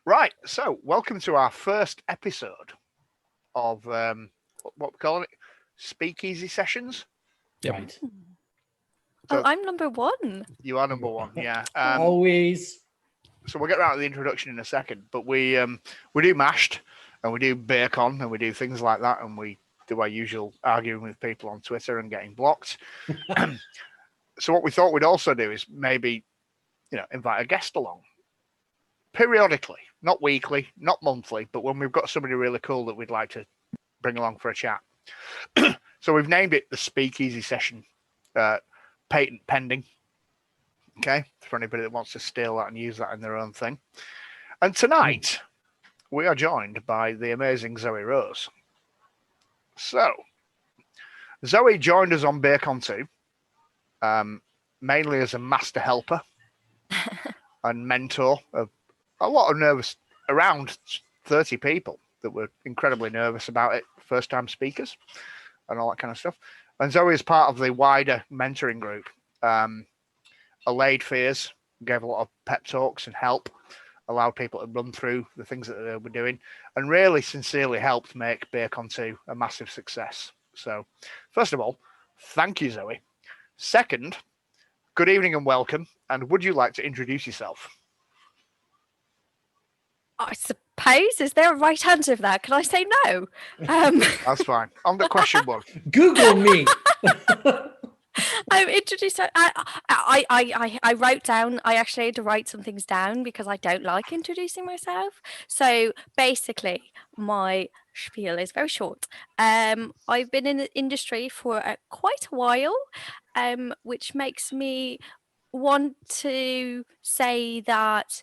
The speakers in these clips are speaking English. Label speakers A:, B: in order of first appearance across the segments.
A: Right, so welcome to our first episode of what we call it, Speakeasy sessions.
B: Right.
C: Oh,
A: So
C: I'm number one.
A: you are number one, yeah.
B: Always.
A: So we'll get around to the introduction in a second, but we do mashed and we do bacon and we do things like that, and we do our usual arguing with people on Twitter and getting blocked. So what we thought we'd also do is maybe, invite a guest along periodically, not weekly, not monthly, but when we've got somebody really cool that we'd like to bring along for a chat. So we've named it the Speakeasy session, patent pending. Okay, for anybody that wants to steal that and use that in their own thing. And tonight we are joined by the amazing Zoe Rose. So Zoe joined us on Bacon 2, mainly as a master helper and mentor of a lot of nervous, around 30 people that were incredibly nervous about it, first-time speakers and all that kind of stuff. And Zoe is part of the wider mentoring group. Allayed fears, gave a lot of pep talks and help, allowed people to run through the things that they were doing, and really sincerely helped make Bacon 2 a massive success. So, first of all, thank you, Zoe. Second, good evening and welcome. And would you like to introduce yourself?
C: I suppose. Is there a right answer for that? Can I say no?
A: That's fine. On the question one.
B: Google me.
C: I'm introduced. I wrote down. I actually had to write some things down because I don't like introducing myself. So basically, my spiel is very short. I've been in the industry for quite a while, which makes me want to say that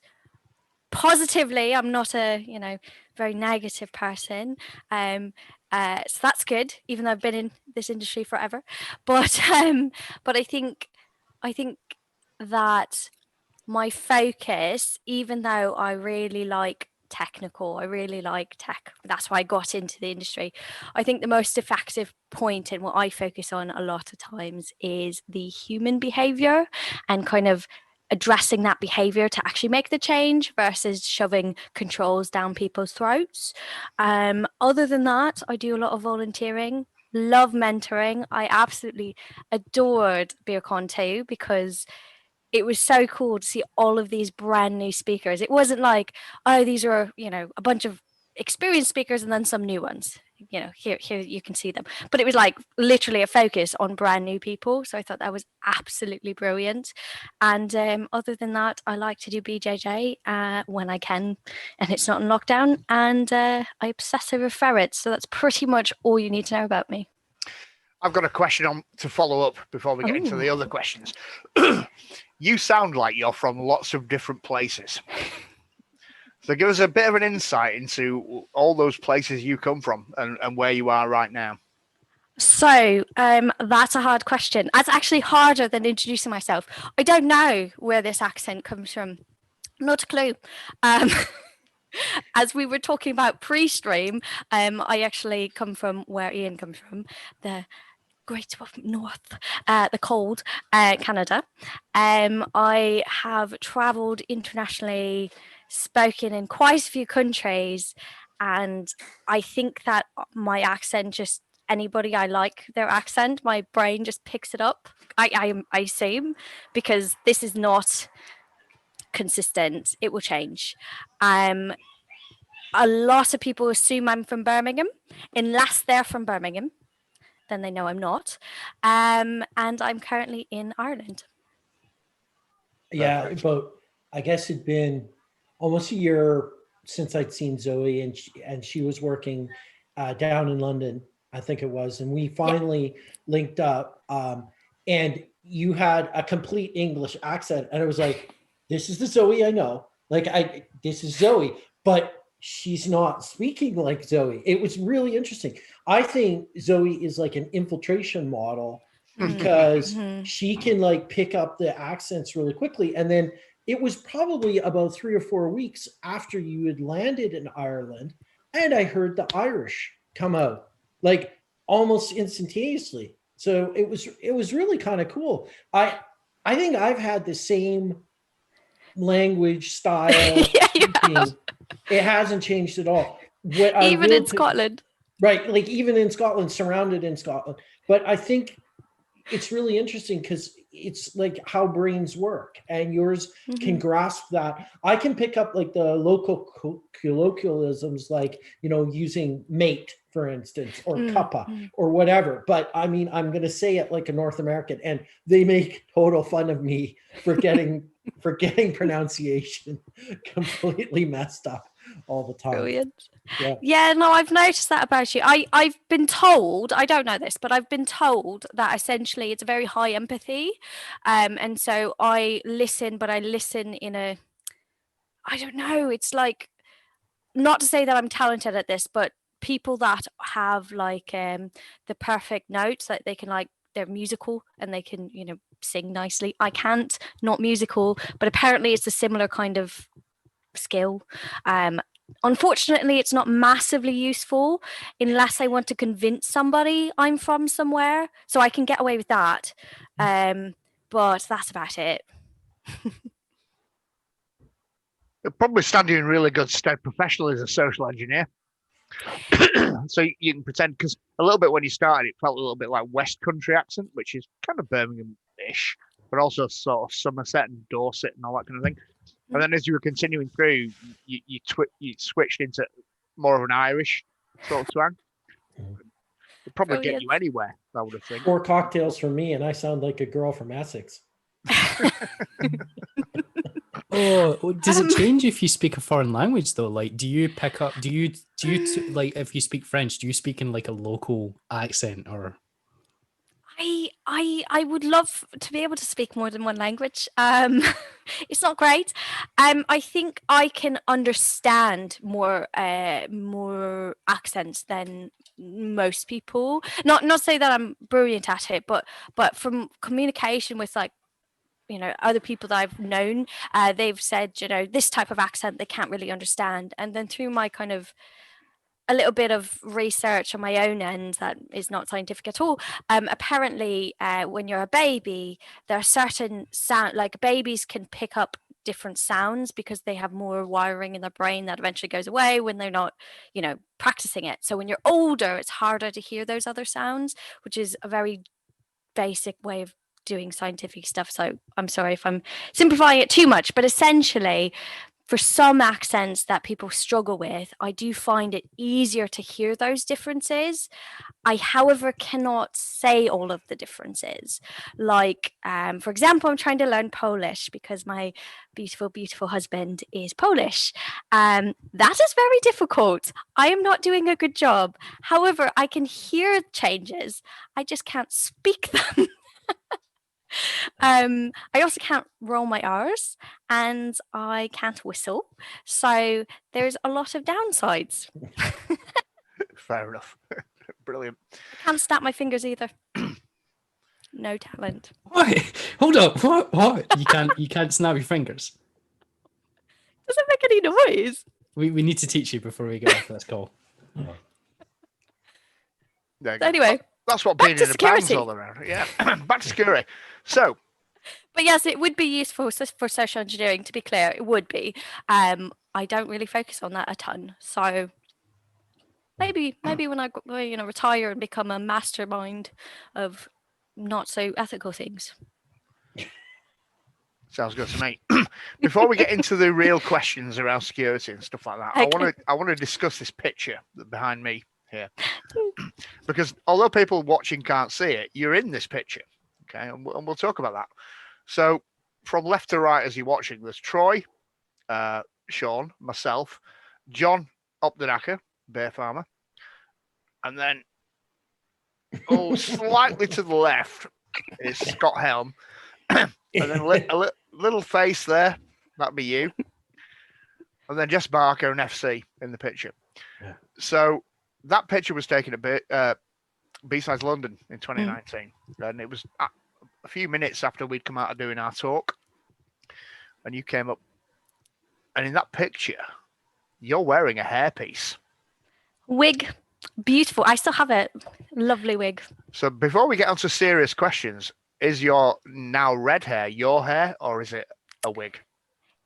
C: positively, I'm not a very negative person. So that's good, even though I've been in this industry forever. But I think that my focus, even though I really like technical, I really like tech, that's why I got into the industry. I think the most effective point in what I focus on a lot of times is the human behavior and kind of addressing that behavior to actually make the change versus shoving controls down people's throats. Other than that, I do a lot of volunteering, love mentoring. I absolutely adored BeerCon 2 because it was so cool to see all of these brand new speakers. It wasn't like, oh, these are, a bunch of experienced speakers and then some new ones. Here you can see them. But it was like literally a focus on brand new people. So I thought that was absolutely brilliant. And other than that, I like to do BJJ when I can and it's not in lockdown. And I obsess over ferrets. So that's pretty much all you need to know about me.
A: I've got a question on to follow up before we get into the other questions. You sound like you're from lots of different places. So give us a bit of an insight into all those places you come from and where you are right now. So
C: that's a hard question. That's actually harder than introducing myself. I don't know where this accent comes from. Not a clue. As we were talking about pre-stream, I actually come from where Ian comes from, the great north, the cold, Canada. I have travelled internationally, spoken in quite a few countries, and I think that my accent just anybody I like their accent, my brain just picks it up. I assume because this is not consistent. It will change. A lot of people assume I'm from Birmingham, unless they're from Birmingham. Then they know I'm not. And I'm currently in Ireland.
B: Yeah, but I guess it'd been almost a year since I'd seen Zoe, and she was working down in London, I think it was, and we finally linked up. And you had a complete English accent, and I was like, "This is the Zoe I know. This is Zoe," but she's not speaking like Zoe. It was really interesting. I think Zoe is like an infiltration model because she can pick up the accents really quickly. And then it was probably about 3 or 4 weeks after you had landed in Ireland, and I heard the Irish come out almost instantaneously. So it was really kind of cool. I think I've had the same language, style,
C: Yeah, you
B: speaking,
C: have.
B: it hasn't changed at all. What I
C: Even
B: will
C: in Scotland.
B: right, like even in Scotland, surrounded in Scotland. But I think it's really interesting because it's like how brains work, and yours can grasp that. I can pick up like the local colloquialisms, like, you know, using mate, for instance, or cuppa or whatever. But I mean, I'm going to say it like a North American, and they make total fun of me for getting pronunciation completely messed up all the time.
C: Brilliant.
B: Yeah.
C: Yeah, no, I've noticed that about you. I've been told, I don't know this, but I've been told that essentially it's a very high empathy. And so I listen, but I listen in a, I don't know, it's like, not to say that I'm talented at this, but people that have like the perfect notes that they can like, they're musical and they can, you know, sing nicely. I can't, not musical, but apparently it's a similar kind of skill. Unfortunately, it's not massively useful unless I want to convince somebody I'm from somewhere, so I can get away with that. But that's about it.
A: It'll probably stand you in really good stead professionally as a social engineer. So you can pretend, because a little bit when you started, it felt a little bit like West Country accent, which is kind of Birmingham-ish, but also sort of Somerset and Dorset and all that kind of thing. And then as you were continuing through, you switched into more of an Irish sort of twang. It'd probably get you anywhere, I would have think.
B: 4 cocktails for me, and I sound like a girl from Essex.
D: Oh, does it change if you speak a foreign language though? Like, do you pick up? Do you like if you speak French? Do you speak in like a local accent or?
C: I would love to be able to speak more than one language. It's not great. I think I can understand more accents than most people. Not say that I'm brilliant at it, but from communication with like, you know, other people that I've known, they've said, you know, this type of accent they can't really understand. And then through my kind of a little bit of research on my own end that is not scientific at all. Apparently, when you're a baby, there are certain sound, like babies can pick up different sounds because they have more wiring in their brain that eventually goes away when they're not, you know, practicing it. So when you're older, it's harder to hear those other sounds, which is a very basic way of doing scientific stuff. So I'm sorry if I'm simplifying it too much, but essentially, for some accents that people struggle with, I do find it easier to hear those differences. I, however, cannot say all of the differences. Like, for example, I'm trying to learn Polish because my beautiful, beautiful husband is Polish. That is very difficult. I am not doing a good job. However, I can hear changes. I just can't speak them. I also can't roll my R's and I can't whistle. So there's a lot of downsides.
A: Fair enough. Brilliant.
C: I can't snap my fingers either. No talent.
D: What? Hold up. What? You can't snap your fingers.
C: Doesn't make any noise.
D: We need to teach you before we go off this call.
C: Anyway,
A: that's what
C: back
A: being
C: to
A: in a band's
C: security.
A: all around. Yeah, back to security. So,
C: but yes, it would be useful for social engineering. To be clear, it would be. I don't really focus on that a ton. So maybe when I retire and become a mastermind of not so ethical things.
A: Sounds good to me. Before we get into the real questions around security and stuff like that,
C: Okay.
A: I want to discuss this picture behind me here, because although people watching can't see it, you're in this picture, okay, and we'll talk about that. So from left to right as you're watching, there's Troy, Sean, myself, John Opdenacker, bear farmer, and then slightly to the left is Scott Helm, and then a little face there, that'd be you, and then Jess Barker and FC in the picture. Yeah. So that picture was taken at B-Sides London in 2019, and it was a few minutes after we'd come out of doing our talk, and you came up, and in that picture, you're wearing a hairpiece.
C: Wig. Beautiful. I still have it. Lovely wig.
A: So before we get on to serious questions, is your now red hair your hair or is it a wig?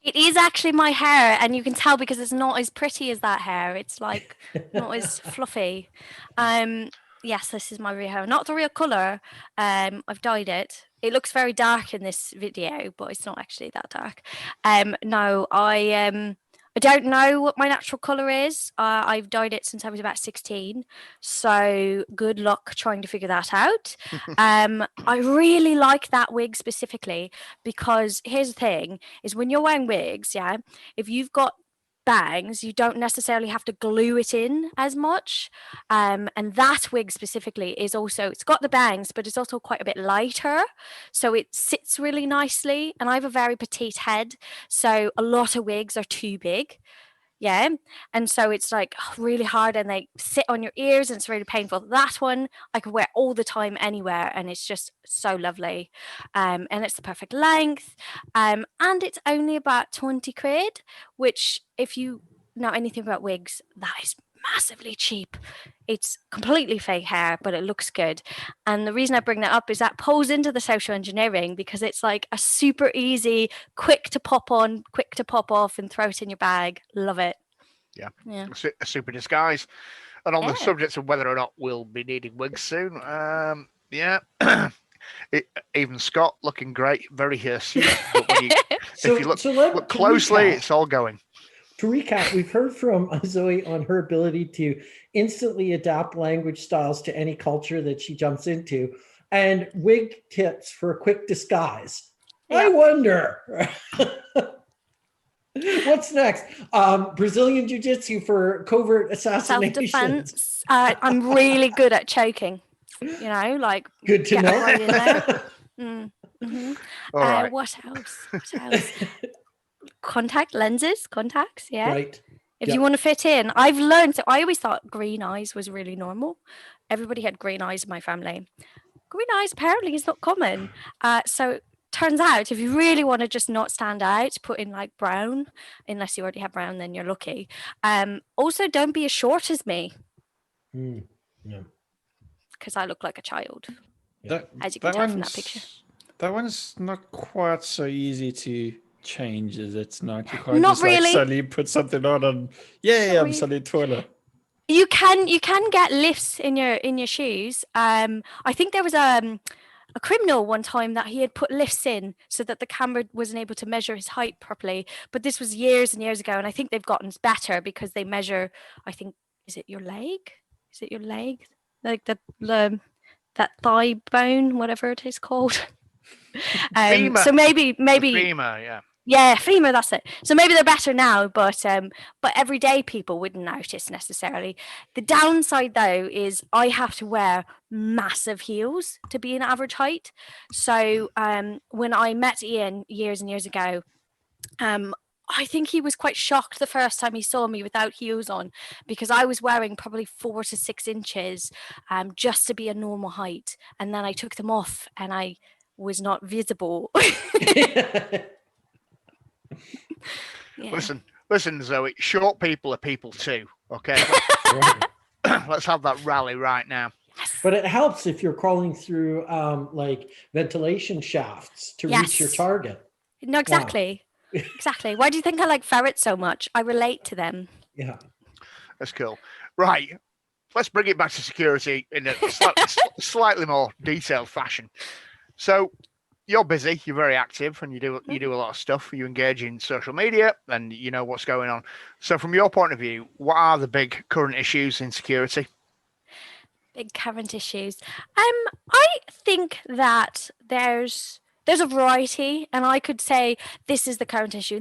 C: It is actually my hair, and you can tell because it's not as pretty as that hair. It's like not as fluffy. Yes, this is my real hair, not the real color. I've dyed it. It looks very dark in this video, but it's not actually that dark. No, I don't know what my natural color is. I've dyed it since I was about 16, so good luck trying to figure that out. I really like that wig specifically because here's the thing: is when you're wearing wigs, yeah, if you've got bangs, you don't necessarily have to glue it in as much. And that wig specifically is also, it's got the bangs, but it's also quite a bit lighter. So it sits really nicely. And I have a very petite head. So a lot of wigs are too big. Yeah. And so it's like really hard and they sit on your ears and it's really painful. That one I could wear all the time anywhere and it's just so lovely. And it's the perfect length. And it's only about 20 quid, which if you know anything about wigs, that is massively cheap. It's completely fake hair, but it looks good. And the reason I bring that up is that pulls into the social engineering because it's like a super easy, quick to pop on, quick to pop off and throw it in your bag. Love it.
A: Yeah.
C: Yeah.
A: A super disguise. And on the
C: Yeah.
A: subject of whether or not we'll be needing wigs soon, yeah. Even Scott looking great, very hirsute. But when if you look closely, it's all going.
B: To recap, we've heard from Zoe on her ability to instantly adapt language styles to any culture that she jumps into, and wig tips for a quick disguise.
C: Yeah.
B: I wonder. What's next? Brazilian Jiu-Jitsu for covert assassination.
C: Self-defense. I'm really good at choking. You know, like
B: good to know.
C: Right in there. Mm-hmm.
A: All right.
C: What else? Contacts. Yeah.
B: Right.
C: If you want to fit in, I've learned. So I always thought green eyes was really normal. Everybody had green eyes in my family. Green eyes apparently is not common. So turns out if you really want to just not stand out, put in like brown, unless you already have brown, then you're lucky. Also, don't be as short as me.
B: No.
C: Because I look like a child.
E: That,
C: as you can tell from that picture.
E: That one's not quite so easy to change, is it? Not, you can't
C: not
E: just
C: really.
E: like suddenly put something on and I'm suddenly taller.
C: You can get lifts in your shoes. I think there was a criminal one time that he had put lifts in so that the camera wasn't able to measure his height properly. But this was years and years ago, and I think they've gotten better because they measure. I think is it your leg? Like that thigh bone, whatever it is called.
A: Femur.
C: So maybe
A: Femur, yeah.
C: Yeah, femur, that's it. So maybe they're better now, but everyday people wouldn't notice necessarily. The downside though is I have to wear massive heels to be an average height. So when I met Ian years and years ago, I think he was quite shocked the first time he saw me without heels on because I was wearing probably 4 to 6 inches just to be a normal height. And then I took them off and I was not visible.
A: Yeah. Listen, Zoe, short people are people too, okay? Let's have that rally right now.
B: But it helps if you're crawling through like ventilation shafts to reach your target.
C: No, exactly. Exactly. Why do you think I like ferrets so much? I relate to them.
B: Yeah.
A: That's cool. Right. Let's bring it back to security in a slightly more detailed fashion. So you're busy, you're very active, and you do a lot of stuff. You engage in social media and you know what's going on. So from your point of view, what are the big current issues in security?
C: Big current issues. I think that there's a variety, and I could say this is the current issue,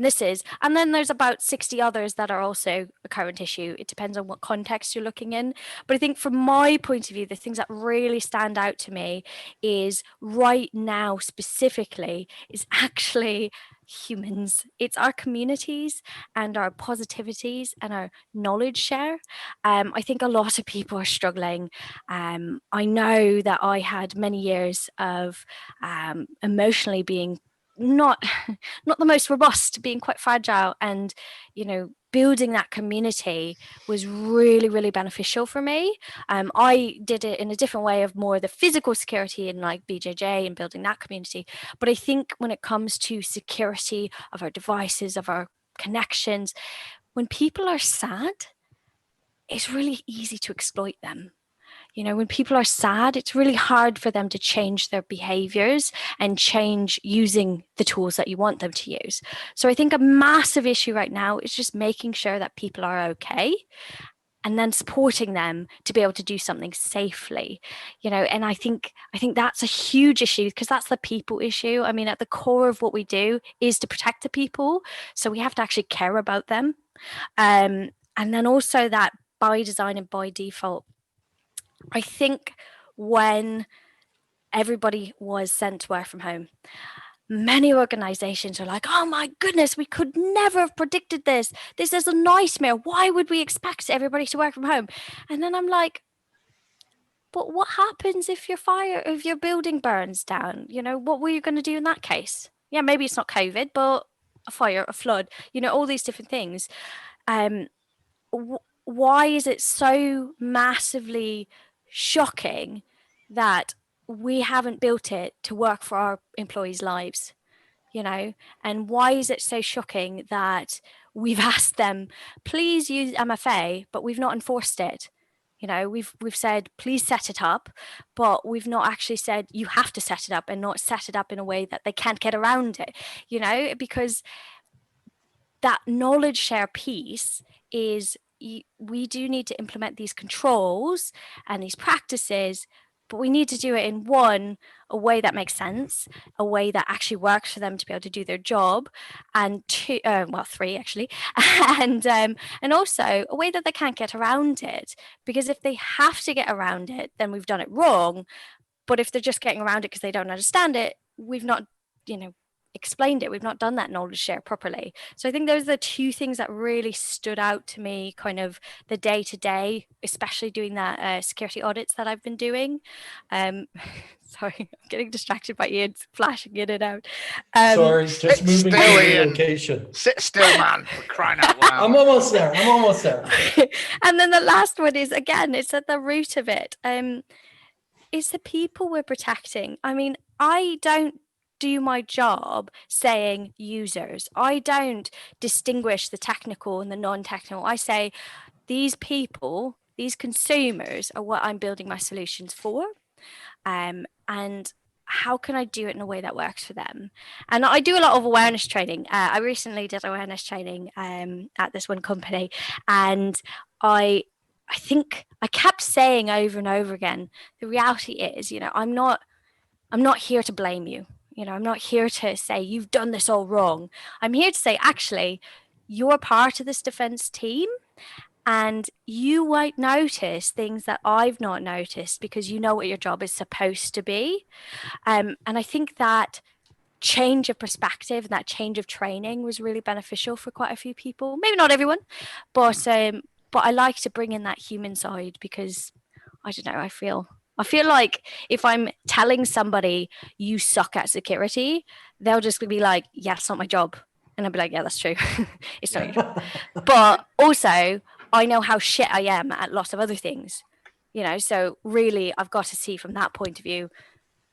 C: and then there's about 60 others that are also a current issue. It depends on what context you're looking in. But I think from my point of view, the things that really stand out to me is right now specifically is actually humans. It's our communities and our positivities and our knowledge share. I think a lot of people are struggling. I know that I had many years of emotionally being not the most robust, being quite fragile, and building that community was really, really beneficial for me. I did it in a different way of more the physical security and like BJJ and building that community. But I think when it comes to security of our devices, of our connections, when people are sad, it's really easy to exploit them. You know, when people are sad, it's really hard for them to change their behaviors and change using the tools that you want them to use. So I think a massive issue right now is just making sure that people are okay and then supporting them to be able to do something safely, you know. And I think that's a huge issue, because that's the people issue. I mean, at the core of what we do is to protect the people, so we have to actually care about them. And then also that by design and by default, I think when everybody was sent to work from home, many organizations are like, oh my goodness, we could never have predicted this. This is a nightmare. Why would we expect everybody to work from home? And then I'm like, but what happens if your building burns down? You know, what were you going to do in that case? Yeah, maybe it's not COVID, but a fire, a flood, you know, all these different things. Why is it so massively shocking that we haven't built it to work for our employees' lives, you know? And why is it so shocking that we've asked them, please use MFA, but we've not enforced it? You know, we've said, please set it up, but we've not actually said you have to set it up, and not set it up in a way that they can't get around it, you know, because that knowledge share piece is, we do need to implement these controls and these practices, but we need to do it in a way that makes sense, a way that actually works for them to be able to do their job, and three actually, and also a way that they can't get around it, because if they have to get around it, then we've done it wrong. But if they're just getting around it because they don't understand it, we've not, you know, explained it. We've not done that knowledge share properly. So I think those are the two things that really stood out to me, kind of the day to day, especially doing that security audits that I've been doing. Sorry, I'm getting distracted by Ian's flashing in and out.
B: Sorry, just
A: sit
B: moving to
A: still,
B: the
A: Ian.
B: location.
A: Sit still, man. For crying out loud.
B: I'm almost there.
C: And then the last one is, again, it's at the root of it. It's the people we're protecting. I mean, I don't do my job saying users. I don't distinguish the technical and the non-technical. I say these people, these consumers are what I'm building my solutions for. And how can I do it in a way that works for them? And I do a lot of awareness training. I recently did awareness training at this one company, and I think I kept saying over and over again, the reality is, you know, I'm not here to blame you. You know, I'm not here to say you've done this all wrong. I'm here to say, actually, you're part of this defense team, and you might notice things that I've not noticed because you know what your job is supposed to be. And I think that change of perspective and that change of training was really beneficial for quite a few people. Maybe not everyone, but I like to bring in that human side, because I don't know, I feel like if I'm telling somebody you suck at security, they'll just be like, yeah, it's not my job. And I'll be like, yeah, that's true. It's not your job. But also, I know how shit I am at lots of other things, you know, so really I've got to see from that point of view.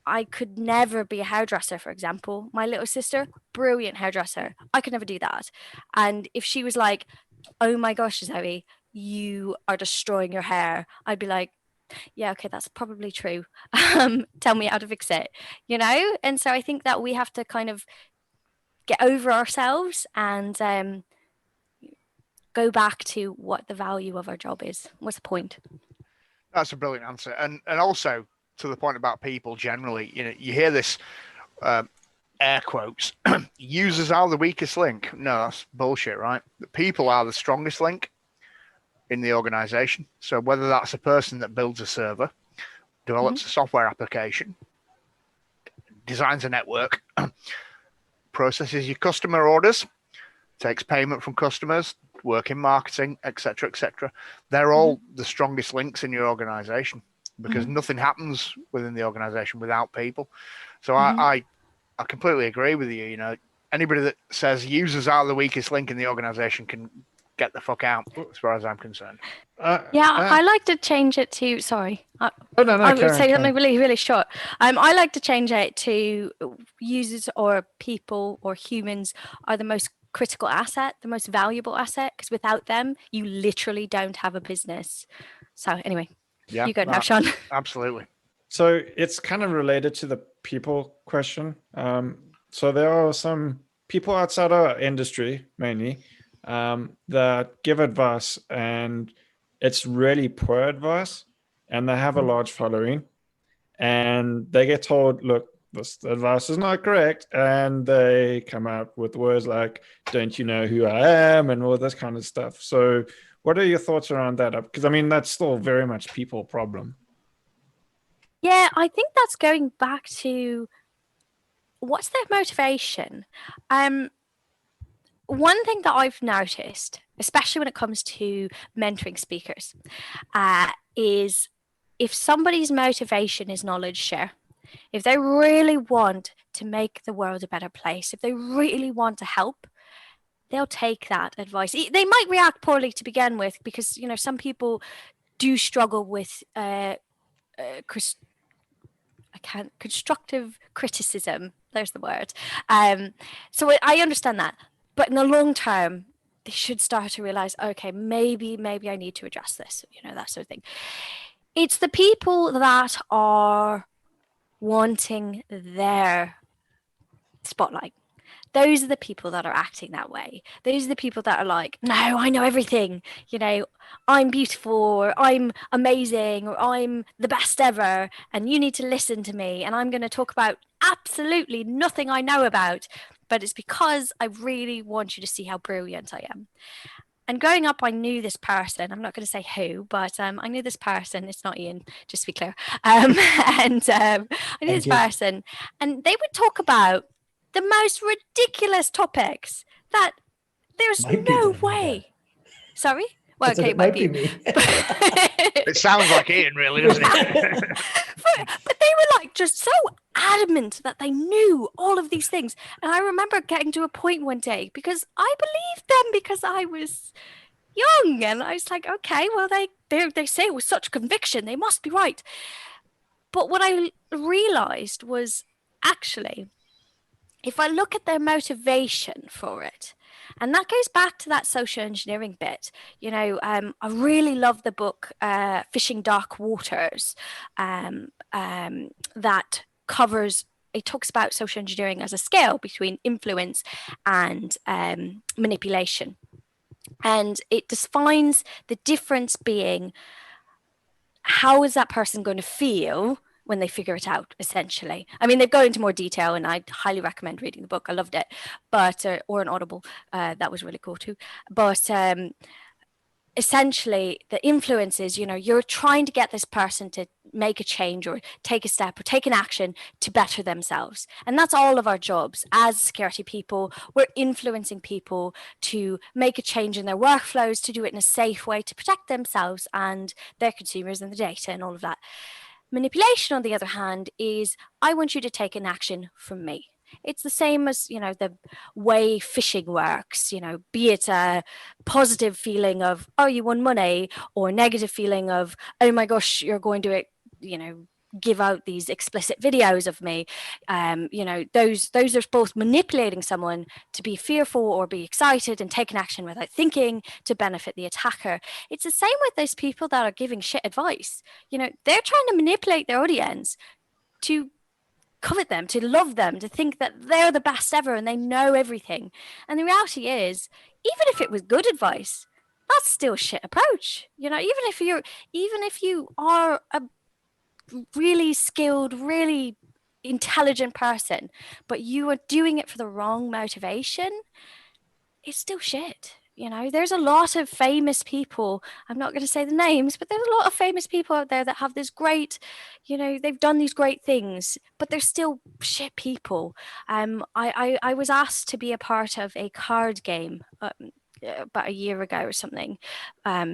C: I could never be a hairdresser, for example. My little sister, brilliant hairdresser. I could never do that. And if she was like, oh my gosh, Zoe, you are destroying your hair, I'd be like, yeah, okay, that's probably true. Tell me how to fix it, you know? And so I think that we have to kind of get over ourselves and go back to what the value of our job is. What's the point?
A: That's a brilliant answer. And also to the point about people generally, you know, you hear this air quotes, users are the weakest link. No, that's bullshit, right? The people are the strongest link in the organization. So whether that's a person that builds a server, develops a software application, designs a network, processes your customer orders, takes payment from customers, work in marketing, etc., etc. They're all the strongest links in your organization, because nothing happens within the organization without people. So I completely agree with you. You know, anybody that says users are the weakest link in the organization can get the fuck out, as far as I'm concerned.
C: I like to change it to. Sorry,
E: Oh, no,
C: I would
E: Karen,
C: say something
E: Karen.
C: really, really short. I like to change it to users or people or humans are the most critical asset, the most valuable asset, because without them, you literally don't have a business. So anyway,
A: Yeah,
C: you go now, Sean.
A: absolutely.
E: So it's kind of related to the people question. So there are some people outside our industry, mainly, that give advice, and it's really poor advice, and they have a large following, and they get told, look, this advice is not correct, and they come out with words like, don't you know who I am, and all this kind of stuff. So what are your thoughts around that? Because I mean, that's still very much people problem.
C: Yeah, I think that's going back to what's their motivation. One thing that I've noticed, especially when it comes to mentoring speakers, is if somebody's motivation is knowledge share, if they really want to make the world a better place, if they really want to help, they'll take that advice. They might react poorly to begin with because, you know, some people do struggle with constructive criticism. There's the word. So I understand that. But in the long term, they should start to realize, okay, maybe I need to address this, you know, that sort of thing. It's the people that are wanting their spotlight. Those are the people that are acting that way. Those are the people that are like, no, I know everything. You know, I'm beautiful, or I'm amazing, or I'm the best ever, and you need to listen to me. And I'm going to talk about absolutely nothing I know about, but it's because I really want you to see how brilliant I am. And growing up, I knew this person. I'm not going to say who, but I knew this person. It's not Ian, just to be clear. I knew this person, and they would talk about the most ridiculous topics that there's no way. Sorry? Well, okay,
B: it might be me.
A: It sounds like Ian, really, doesn't it?
C: but they were like just so adamant that they knew all of these things. And I remember getting to a point one day because I believed them because I was young, and I was like, okay, well, they say it with such conviction, they must be right. But what I realized was actually, if I look at their motivation for it, and that goes back to that social engineering bit, you know, I really love the book Fishing Dark Waters, that covers, it talks about social engineering as a scale between influence and manipulation. And it defines the difference being, how is that person going to feel when they figure it out, essentially. I mean, they go into more detail, and I highly recommend reading the book. I loved it, but or an Audible. That was really cool too. But essentially, the influence is, you know, you're trying to get this person to make a change or take a step or take an action to better themselves. And that's all of our jobs as security people. We're influencing people to make a change in their workflows, to do it in a safe way, to protect themselves and their consumers and the data and all of that. Manipulation, on the other hand, is I want you to take an action from me. It's the same as, you know, the way phishing works, you know, be it a positive feeling of, oh, you won money, or negative feeling of, oh my gosh, you're going to, you know, give out these explicit videos of me. You know, those are both manipulating someone to be fearful or be excited and take an action without thinking to benefit the attacker. It's the same with those people that are giving shit advice. You know, they're trying to manipulate their audience to covet them, to love them, to think that they're the best ever and they know everything. And the reality is, even if it was good advice, that's still a shit approach. You know, even if you are a really skilled, really intelligent person, but you are doing it for the wrong motivation, it's still shit. You know, there's a lot of famous people, I'm not going to say the names, but there's a lot of famous people out there that have this great, you know, they've done these great things, but they're still shit people. I was asked to be a part of a card game. about a year ago or something,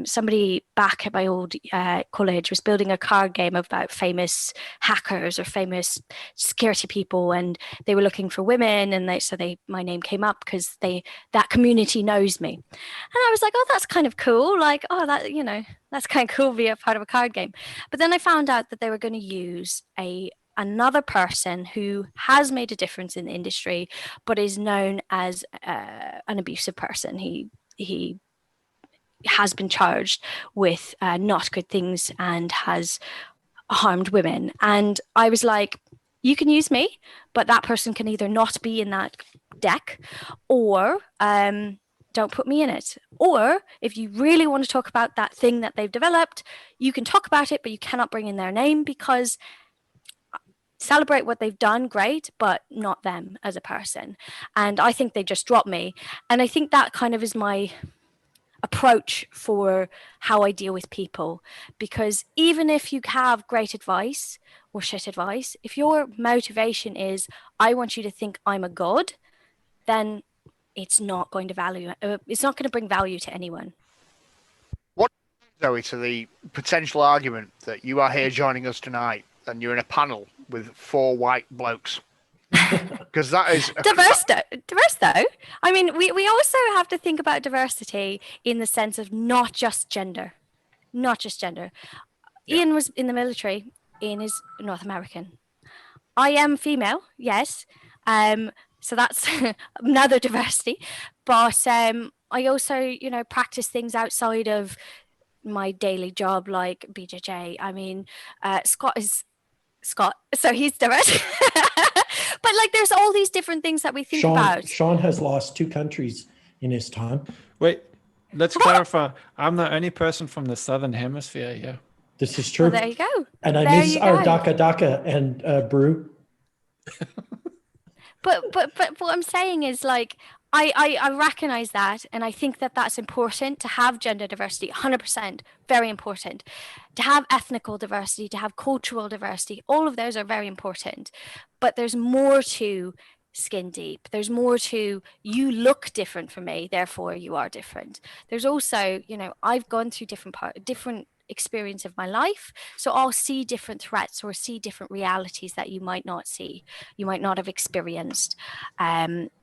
C: somebody back at my old college was building a card game about famous hackers or famous security people, and they were looking for women, and my name came up because that community knows me, and I was like, oh, that's kind of cool, like, oh, that, you know, that's kind of cool to be a part of a card game. But then I found out that they were going to use another person who has made a difference in the industry, but is known as an abusive person. He has been charged with not good things and has harmed women. And I was like, you can use me, but that person can either not be in that deck, or don't put me in it. Or if you really want to talk about that thing that they've developed, you can talk about it, but you cannot bring in their name, because celebrate what they've done, great, but not them as a person. And I think they just dropped me. And I think that kind of is my approach for how I deal with people, because even if you have great advice or shit advice, if your motivation is, I want you to think I'm a god, then it's not going to bring value to anyone.
A: What, Zoe, to the potential argument that you are here joining us tonight and you're in a panel with 4 white blokes? Because that is
C: diverse though. I mean, we also have to think about diversity in the sense of not just gender. Yeah. Ian was in the military. Ian is North American. I am female, yes. So that's another diversity. But I also, you know, practice things outside of my daily job, like BJJ. I mean, Scott, so he's diverse. But like, there's all these different things that we think about.
B: Sean has lost 2 countries in his time.
E: Wait, let's clarify. I'm the only person from the Southern Hemisphere here.
B: This is true.
C: Well, there you go.
B: And I miss our Daka and Brew.
C: But what I'm saying is, like, I recognize that, and I think that that's important to have gender diversity, 100%, very important. To have ethnical diversity, to have cultural diversity, all of those are very important. But there's more to skin deep. There's more to, you look different from me, therefore you are different. There's also, you know, I've gone through different experience of my life, so I'll see different threats or see different realities that you might not see, you might not have experienced.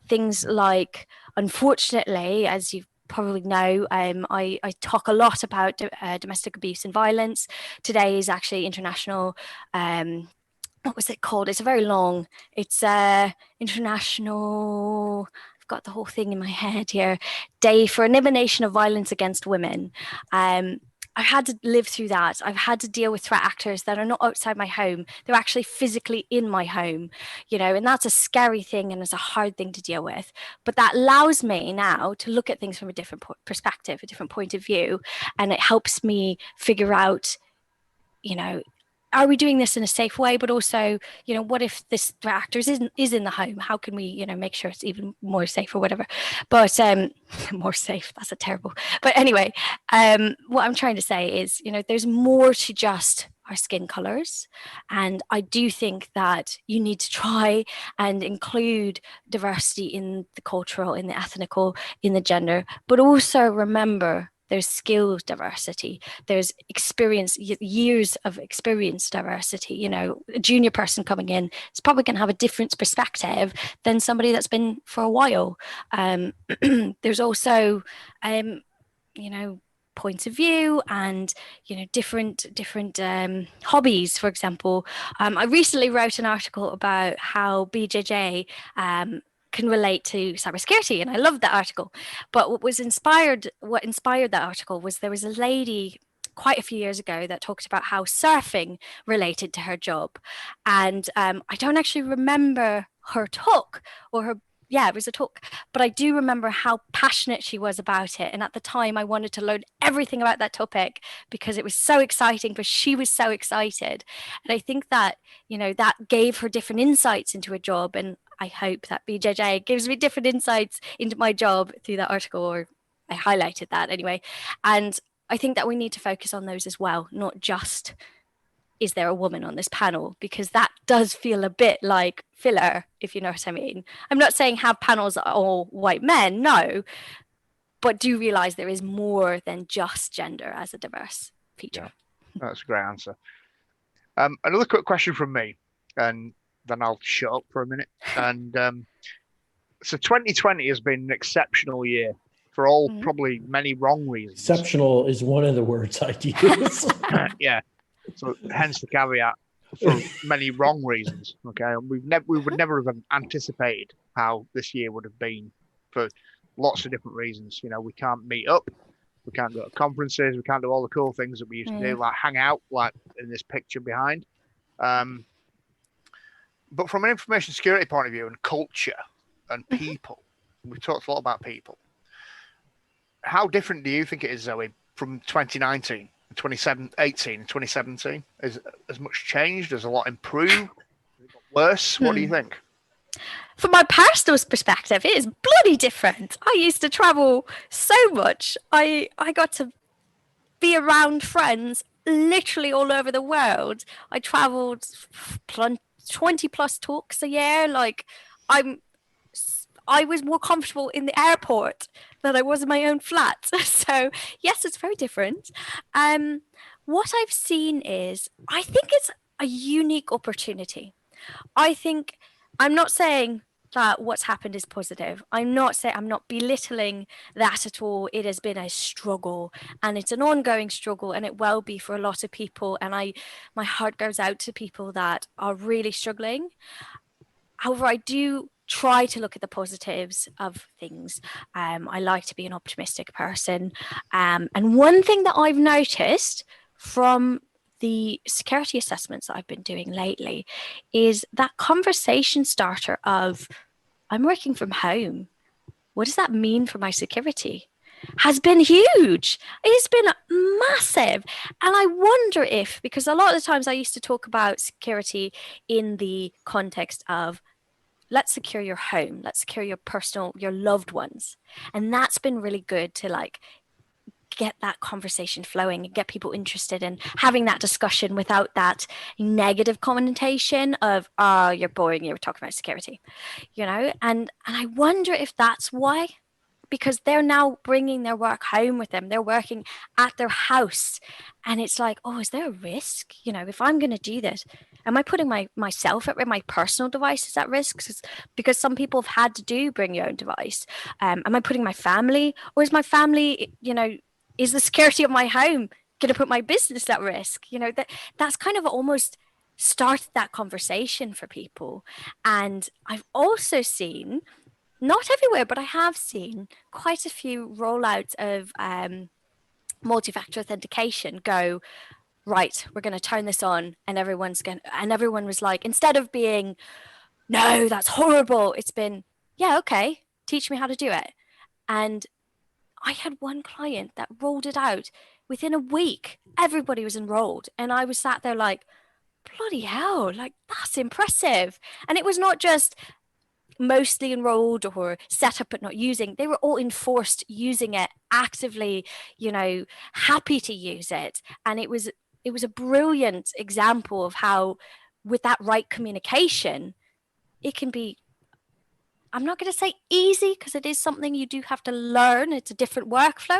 C: Things like, unfortunately, as you probably know, I talk a lot about domestic abuse and violence. Today is actually international, what was it called? It's a very long, it's international, I've got the whole thing in my head here, Day for Elimination of Violence Against Women. I've had to live through that. I've had to deal with threat actors that are not outside my home. They're actually physically in my home, you know, and that's a scary thing and it's a hard thing to deal with. But that allows me now to look at things from a different perspective, a different point of view. And it helps me figure out, you know, are we doing this in a safe way? But also, you know, what if this threat actor is in the home? How can we, you know, make sure it's even more safe or whatever? But more safe, that's a terrible. But anyway, what I'm trying to say is, you know, there's more to just our skin colors. And I do think that you need to try and include diversity in the cultural, in the ethnical, in the gender, but also remember there's skills diversity, there's experience, years of experience diversity. You know, a junior person coming in is probably going to have a different perspective than somebody that's been for a while. There's also, you know, points of view and, you know, different hobbies. For example, I recently wrote an article about how BJJ can relate to cybersecurity, and I loved that article. But what inspired that article was there was a lady quite a few years ago that talked about how surfing related to her job, and I don't actually remember her talk or her. Yeah, it was a talk, but I do remember how passionate she was about it. And at the time I wanted to learn everything about that topic because it was so exciting, but she was so excited. And I think that, you know, that gave her different insights into her job. And I hope that BJJ gives me different insights into my job through that article, or I highlighted that anyway. And I think that we need to focus on those as well, not just, is there a woman on this panel? Because that does feel a bit like filler, if you know what I mean. I'm not saying have panels that are all white men, no. but do realize there is more than just gender as a diverse feature.
A: That's a great answer. Another quick question from me, and then I'll shut up for a minute. And so 2020 has been an exceptional year for all probably many wrong reasons.
B: Exceptional is one of the words I'd use.
A: Yeah. So hence the caveat, for many wrong reasons. Okay. And we would never have anticipated how this year would have been for lots of different reasons. You know, we can't meet up. We can't go to conferences. We can't do all the cool things that we used to do, like hang out, like in this picture behind. But from an information security point of view and culture and people, we've talked a lot about people. How different do you think it is, Zoe, from 2019, 2018, and 2017? Has much changed? Has a lot improved? Has it got worse? What do you think?
C: From my personal perspective, it is bloody different. I used to travel so much. I got to be around friends literally all over the world. I traveled 20 plus talks a year. Like I was more comfortable in the airport than I was in my own flat. So yes, it's very different. What I've seen is, I think it's a unique opportunity. I'm not saying that what's happened is positive. I'm not belittling that at all. It has been a struggle, and it's an ongoing struggle, and it will be for a lot of people. And my heart goes out to people that are really struggling. However, I do try to look at the positives of things. I like to be an optimistic person. And one thing that I've noticed from the security assessments that I've been doing lately is that conversation starter of, I'm working from home. What does that mean for my security? Has been huge. It's been massive. And I wonder if, because a lot of the times I used to talk about security in the context of, let's secure your home, let's secure your personal, your loved ones. And that's been really good to like get that conversation flowing and get people interested in having that discussion without that negative connotation of, oh, you're boring, you were talking about security, you know? And I wonder if that's why, because they're now bringing their work home with them. They're working at their house. And it's like, oh, is there a risk? You know, if I'm going to do this, am I putting myself at risk, my personal devices at risk? Because some people have had to bring your own device. Am I putting my family, or is my family, you know, is the security of my home going to put my business at risk? You know, that's kind of almost started that conversation for people. And I've also seen, not everywhere, but I have seen quite a few rollouts of multi-factor authentication go, right, we're going to turn this on, and everyone was like, instead of being, no, that's horrible, it's been, yeah, okay, teach me how to do it. And I had one client that rolled it out within a week. Everybody was enrolled. And I was sat there like, bloody hell, like that's impressive. And it was not just mostly enrolled or set up but not using. They were all enforced using it actively, you know, happy to use it. And it was a brilliant example of how, with that right communication, it can be, I'm not going to say easy, because it is something you do have to learn. It's a different workflow,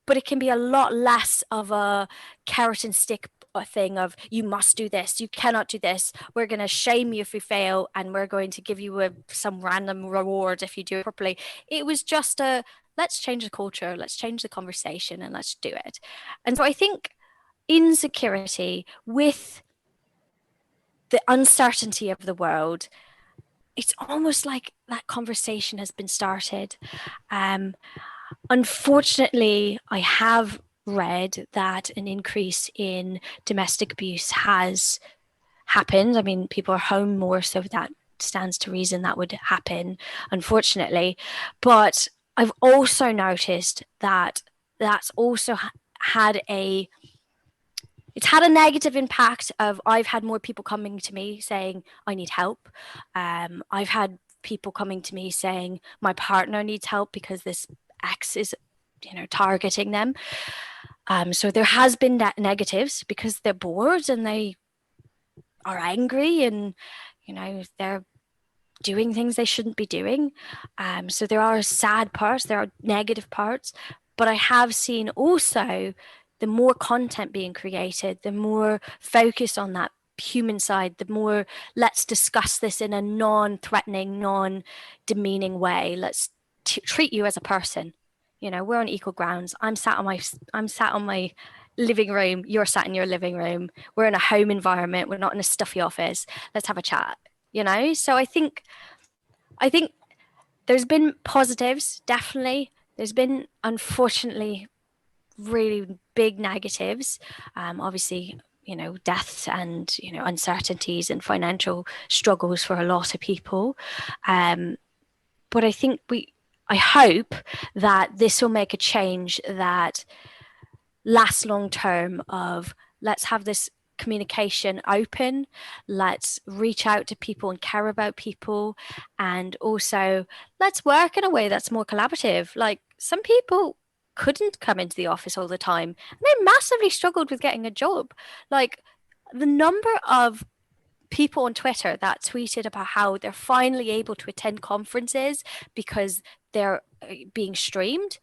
C: but it can be a lot less of a carrot and stick thing of, you must do this, you cannot do this, we're going to shame you if you fail, and we're going to give you some random reward if you do it properly. It was just let's change the culture, let's change the conversation, and let's do it. And so I think insecurity, with the uncertainty of the world, it's almost like that conversation has been started. Unfortunately, I have read that an increase in domestic abuse has happened. I mean, people are home more, so that stands to reason that would happen, unfortunately. But I've also noticed that that's also had a negative impact of, I've had more people coming to me saying, I need help. I've had people coming to me saying, my partner needs help because this ex is, you know, targeting them. So there has been that negatives, because they're bored and they are angry, and, you know, they're doing things they shouldn't be doing. So there are sad parts, there are negative parts, but I have seen also the more content being created, the more focus on that human side, the more let's discuss this in a non-threatening, non-demeaning way. Let's treat you as a person. You know, we're on equal grounds. I'm sat on my living room. You're sat in your living room. We're in a home environment. We're not in a stuffy office. Let's have a chat. You know, so I think there's been positives, definitely. There's been, unfortunately, really big negatives. Obviously, you know, deaths and, you know, uncertainties and financial struggles for a lot of people. But I hope that this will make a change that lasts long term of let's have this communication open, let's reach out to people and care about people, and also let's work in a way that's more collaborative. Like, some people couldn't come into the office all the time and they massively struggled with getting a job. Like, the number of people on Twitter that tweeted about how they're finally able to attend conferences because they're being streamed.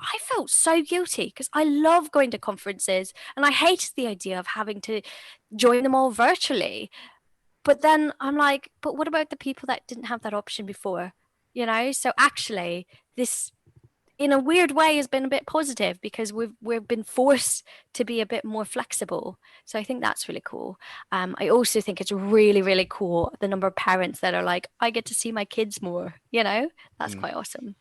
C: I felt so guilty because I love going to conferences and I hated the idea of having to join them all virtually. But then I'm like, but what about the people that didn't have that option before? You know, so actually this, in a weird way, has been a bit positive because we've been forced to be a bit more flexible. So I think that's really cool. I also think it's really, really cool the number of parents that are like, I get to see my kids more. You know, that's quite awesome.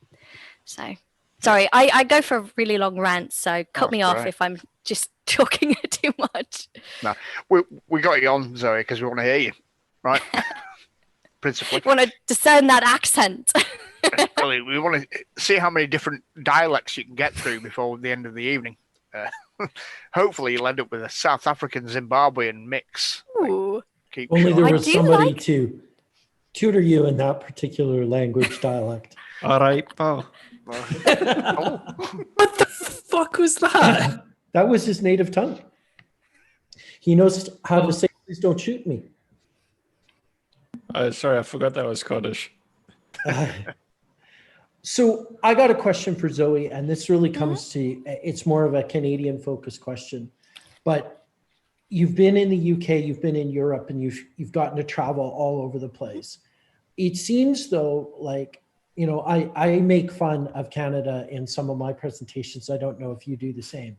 C: So sorry, I go for really long rants, so cut me off if I'm just talking too much.
A: No, we got you on, Zoe, because we want to hear you, right? Principally.
C: We want to discern that accent.
A: Really, we want to see how many different dialects you can get through before the end of the evening. Hopefully, you'll end up with a South African Zimbabwean mix.
C: Ooh.
B: Only there
C: I
B: was
C: do
B: somebody
C: like-
B: to tutor you in that particular language dialect.
E: All right, Paul.
D: What the fuck was that?
B: That was his native tongue. He knows how to say, please don't shoot me.
E: Sorry, I forgot that was Scottish.
B: So I got a question for Zoe, and this really comes to, it's more of a Canadian focused question, but you've been in the UK, you've been in Europe, and you've gotten to travel all over the place. It seems though, like, you know, I make fun of Canada in some of my presentations. I don't know if you do the same,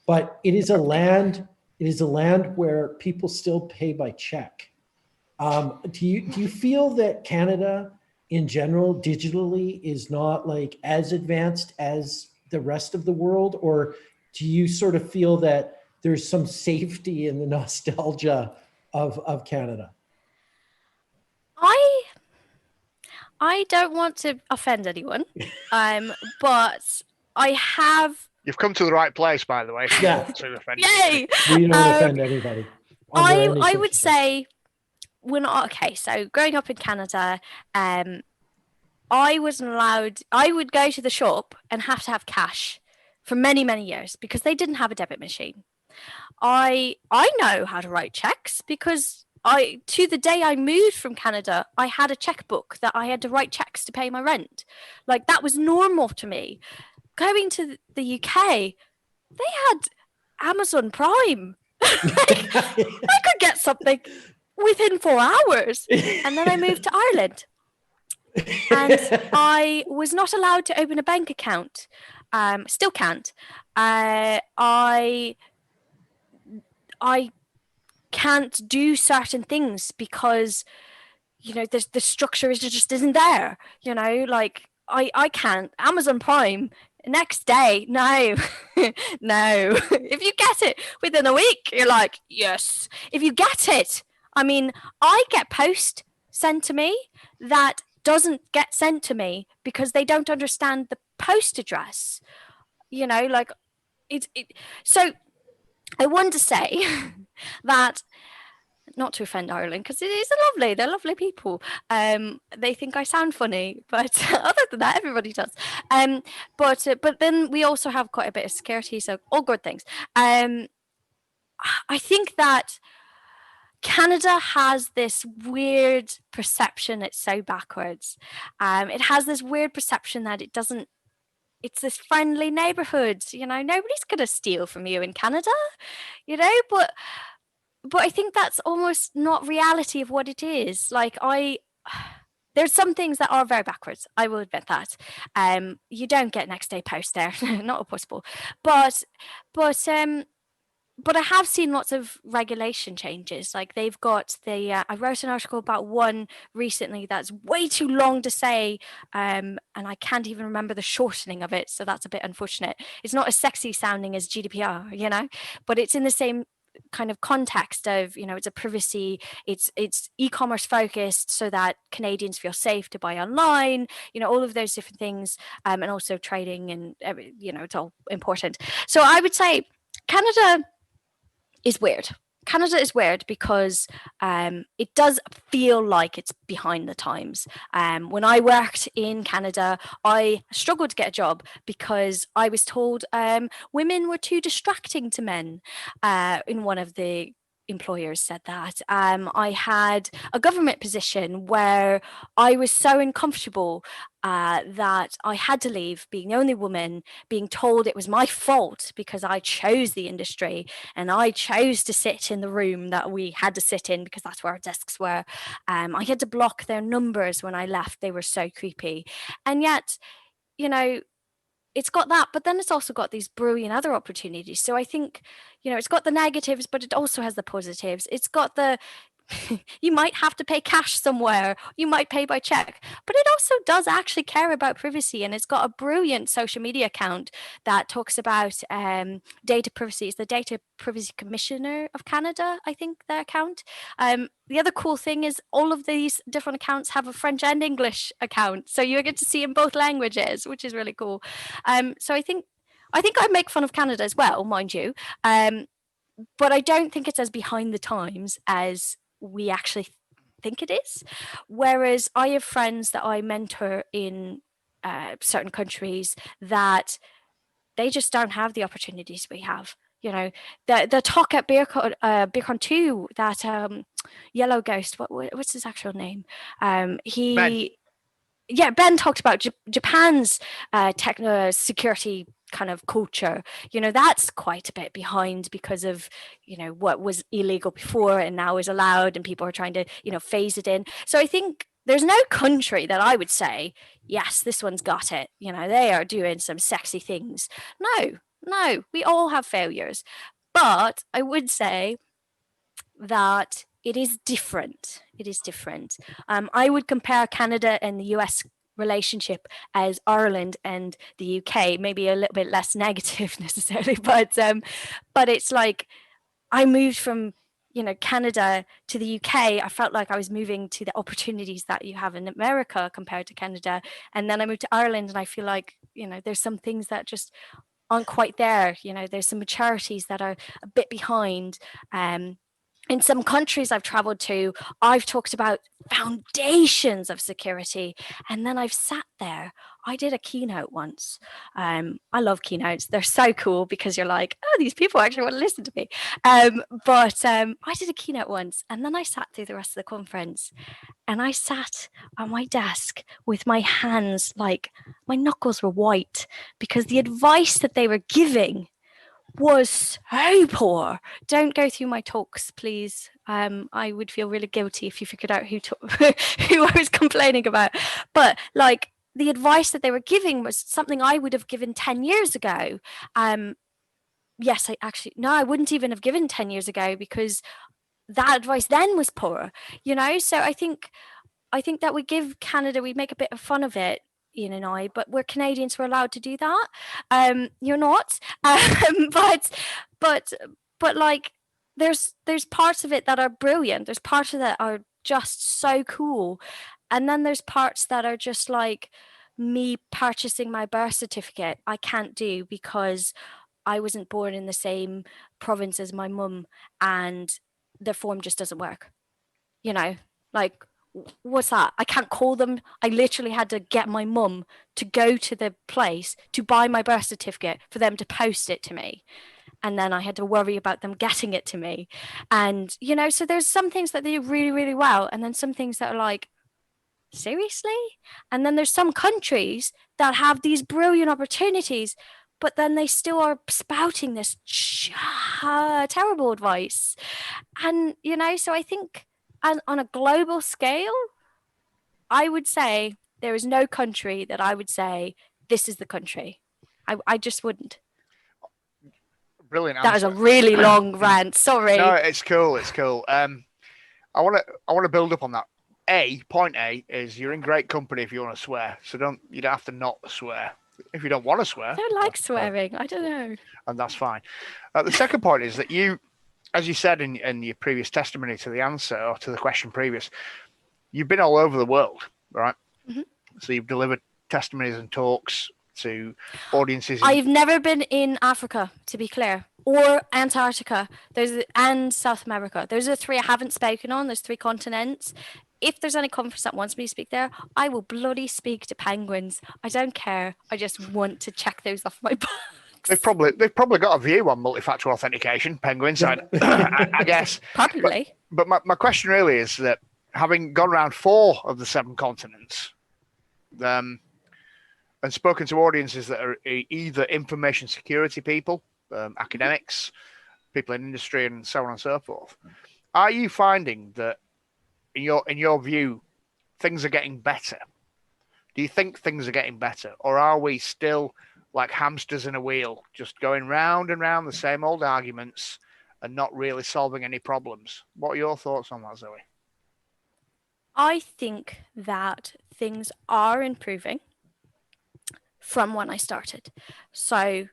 B: but it is a land where people still pay by check. Do you feel that Canada in general digitally is not like as advanced as the rest of the world, or do you sort of feel that there's some safety in the nostalgia of Canada?
C: I don't want to offend anyone, but I have.
A: You've come to the right place, by the way. If you
B: Yeah.
A: want to offend
C: Yay!
B: We don't offend anybody. under any
C: I would
B: circumstance.
C: say we're not okay. So growing up in Canada, I wasn't allowed. I would go to the shop and have to have cash for many, many years because they didn't have a debit machine. I know how to write checks because to the day I moved from Canada, I had a checkbook that I had to write checks to pay my rent. Like, that was normal to me. Going to the UK, they had Amazon Prime. Like, I could get something within 4 hours. And then I moved to Ireland. And I was not allowed to open a bank account. Still can't. I can't do certain things because, you know, the structure just isn't there. You know, like I can't. Amazon Prime, next day, no. No. If you get it within a week, you're like, yes. If you get it, I mean, I get post sent to me that doesn't get sent to me because they don't understand the post address. You know, like so I want to say that, not to offend Ireland, because they're lovely people. They think I sound funny, but other than that, everybody does. But then we also have quite a bit of security, so all good things. I think that Canada has this weird perception, it's so backwards. It has this weird perception that it's this friendly neighborhood, nobody's going to steal from you in Canada, but I think that's almost not reality of what it is. There's some things that are very backwards. I will admit that. You don't get next day post there, not possible. But I have seen lots of regulation changes. Like they've got I wrote an article about one recently that's way too long to say, and I can't even remember the shortening of it. So that's a bit unfortunate. It's not as sexy sounding as GDPR, but it's in the same kind of context of, it's a privacy, it's e-commerce focused so that Canadians feel safe to buy online, all of those different things, and also trading and, it's all important. So I would say Canada is weird. Canada is weird because it does feel like it's behind the times. When I worked in Canada, I struggled to get a job because I was told women were too distracting to men. In one of the employers said that. I had a government position where I was so uncomfortable that I had to leave, being the only woman, being told it was my fault because I chose the industry and I chose to sit in the room that we had to sit in because that's where our desks were. I had to block their numbers when I left. They were so creepy. And yet, it's got that, but then it's also got these brilliant other opportunities. So I think, it's got the negatives, but it also has the positives. It's got the you might have to pay cash somewhere, you might pay by check, but it also does actually care about privacy, and it's got a brilliant social media account that talks about data privacy. It's the Data Privacy Commissioner of Canada, I think, their account. The other cool thing is all of these different accounts have a French and English account, so you get to see in both languages, which is really cool. So I think I make fun of Canada as well, mind you, but I don't think it's as behind the times as we actually think it is. Whereas I have friends that I mentor in certain countries that they just don't have the opportunities we have. The talk at BeerCon 2, that Yellow Ghost, what's his actual name? Ben talked about Japan's techno security kind of culture. That's quite a bit behind because of what was illegal before and now is allowed, and people are trying to phase it in. So I think there's no country that I would say, yes, this one's got it, they are doing some sexy things. No, we all have failures, but I would say that it is different. I would compare Canada and the US relationship as Ireland and the UK, maybe a little bit less negative necessarily, but it's like I moved from Canada to the UK. I felt like I was moving to the opportunities that you have in America compared to Canada, and then I moved to Ireland, and I feel like there's some things that just aren't quite there. There's some maturities that are a bit behind. In some countries I've traveled to, I've talked about foundations of security, and then I've sat there. I did a keynote once. I love keynotes. They're so cool because you're like, oh, these people actually want to listen to me. But I did a keynote once, and then I sat through the rest of the conference, and I sat on my desk with my hands, like my knuckles were white, because the advice that they were giving was so poor. Don't go through my talks, please. I would feel really guilty if you figured out who I was complaining about. But like the advice that they were giving was something I would have given 10 years ago. Yes, I wouldn't even have given 10 years ago because that advice then was poor, So I think that we give Canada, we make a bit of fun of it, Ian and I, but we're Canadians, we're allowed to do that. You're not, but like there's parts of it that are brilliant. There's parts of that are just so cool, and then there's parts that are just like me purchasing my birth certificate. I can't do because I wasn't born in the same province as my mum, and the form just doesn't work. Like, what's that? I can't call them. I literally had to get my mum to go to the place to buy my birth certificate for them to post it to me. and then I had to worry about them getting it to me. And, you know, so there's some things that they do really, really well, and then some things that are like, seriously? And then there's some countries that have these brilliant opportunities, but then they still are spouting this terrible advice. And, you know, so I think on a global scale, I would say there is no country that I would say this is the country. I just wouldn't.
A: Brilliant
C: That is
A: answer.
C: a really long rant. Sorry.
A: No, it's cool. It's cool. I want to build up on that. Point A is you're in great company if you want to swear. So you don't have to not swear. If you don't want to swear,
C: I don't like swearing. I don't know.
A: and that's fine. The second point is that you, as you said in your previous testimony to the answer or to the question previous, you've been all over the world, right?
C: Mhm.
A: So you've delivered testimonies and talks to audiences.
C: I've never been in Africa, to be clear, or Antarctica. And South America. Those are the three I haven't spoken on. There's 3 continents. If there's any conference that wants me to speak there, I will bloody speak to penguins. I don't care. I just want to check those off my box.
A: They've probably got a view on multi-factor authentication, penguins, I guess.
C: Probably.
A: But my question really is that having gone around 4 of the 7 continents, and spoken to audiences that are either information security people, academics, people in industry, and so on and so forth, are you finding that in your view things are getting better? Do you think things are getting better, or are we still like hamsters in a wheel, just going round and round the same old arguments and not really solving any problems? What are your thoughts on that, Zoe?
C: I think that things are improving from when I started. So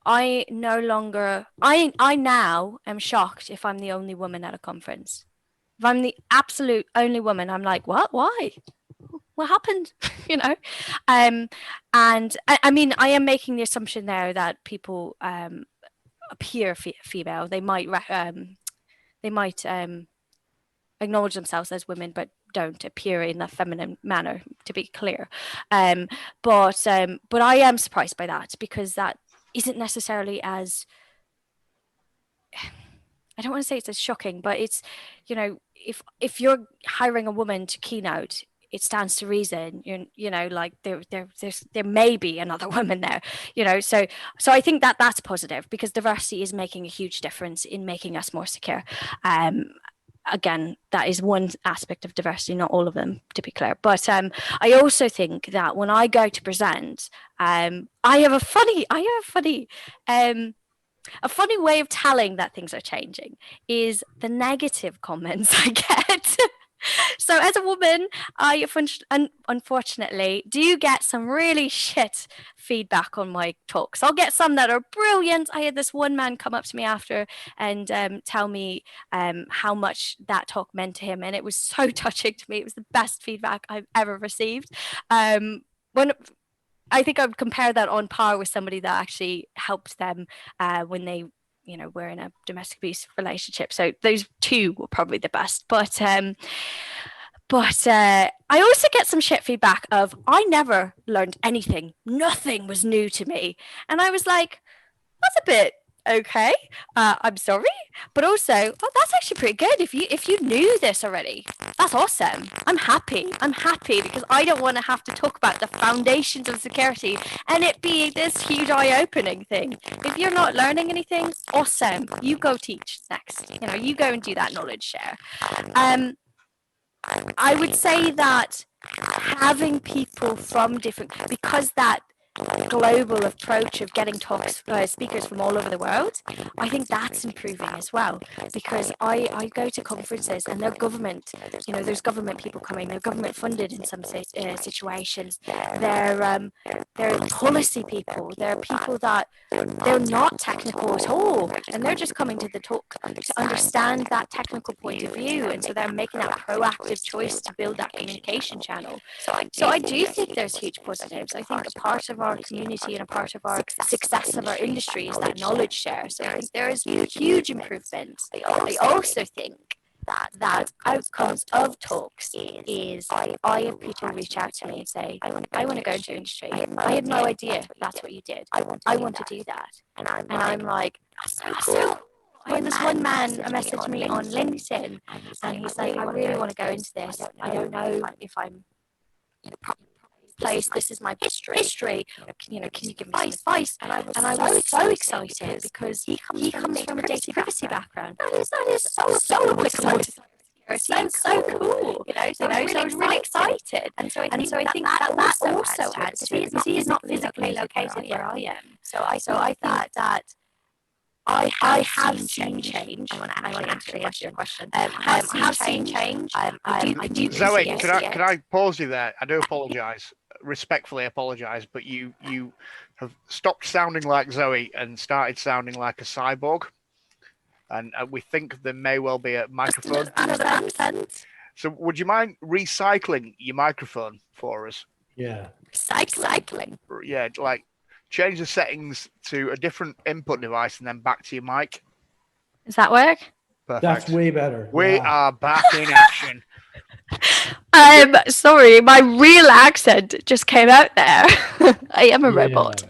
C: I no longer, I now am shocked if I'm the only woman at a conference. If I'm the absolute only woman, I'm like, what? Why? What happened? You know? And I mean, I am making the assumption there that people appear female. They might acknowledge themselves as women, but don't appear in a feminine manner, to be clear. But I am surprised by that, because that isn't necessarily as, I don't want to say it's as shocking, but it's, you know, if you're hiring a woman to keynote, it stands to reason, you know, like there may be another woman there, you know, so I think that that's positive, because diversity is making a huge difference in making us more secure. Again, that is one aspect of diversity, not all of them, to be clear. But I also think that when I go to present, I have a funny way of telling that things are changing is the negative comments I get. So as a woman, I unfortunately do get some really shit feedback on my talks. I'll get some that are brilliant. I had this one man come up to me after and tell me how much that talk meant to him, and it was so touching to me. It was the best feedback I've ever received. When I think I would compare that on par with somebody that actually helped them when they, you know, were in a domestic abuse relationship. So those 2 were probably the best. But I also get some shit feedback of, I never learned anything. Nothing was new to me. And I was like, that's a bit okay. I'm sorry. But also, oh, that's actually pretty good. If you knew this already, that's awesome. I'm happy because I don't want to have to talk about the foundations of security and it being this huge eye-opening thing. If you're not learning anything, awesome. You go teach next. You know, you go and do that knowledge share. I would say that having people from different, because that global approach of getting speakers from all over the world, I think that's improving as well, because I go to conferences and they're government, you know, there's government people coming, they're government funded in some situations, they're policy people, they're people that they're not technical at all, and they're just coming to the talk to understand that technical point of view, and so they're making that proactive choice to build that communication channel. So I do think there's huge positives. I think a part of our community and a part of our success of our industry is that knowledge share. So I think there is huge improvements. I also think that outcomes of talks is I have people reach out to me and say, I want to go into industry. I had no idea that's what you did. I want to do that. And I'm like, that's so cool. I had this one man messaged me on LinkedIn, and he's like, I really want to go into this. I don't know if I'm place. This is my history. Can you give me some advice? And I was so excited because he comes from a data privacy background. That is so exciting. So cool, so I was really excited, and so I think that also adds to it, because he is not physically located where I am. So I think that I have seen change. I want to actually answer your question. I have seen change. I do.
A: Zoe, can I pause you there? I do apologise, respectfully apologise, but you have stopped sounding like Zoe and started sounding like a cyborg. And we think there may well be a microphone. So would you mind recycling your microphone for us?
B: Yeah.
C: Cycling.
A: Yeah, like change the settings to a different input device and then back to your mic.
C: Does that work?
A: Perfect.
B: That's way better.
A: We are back in action.
C: Sorry, my real accent just came out there. I am a robot.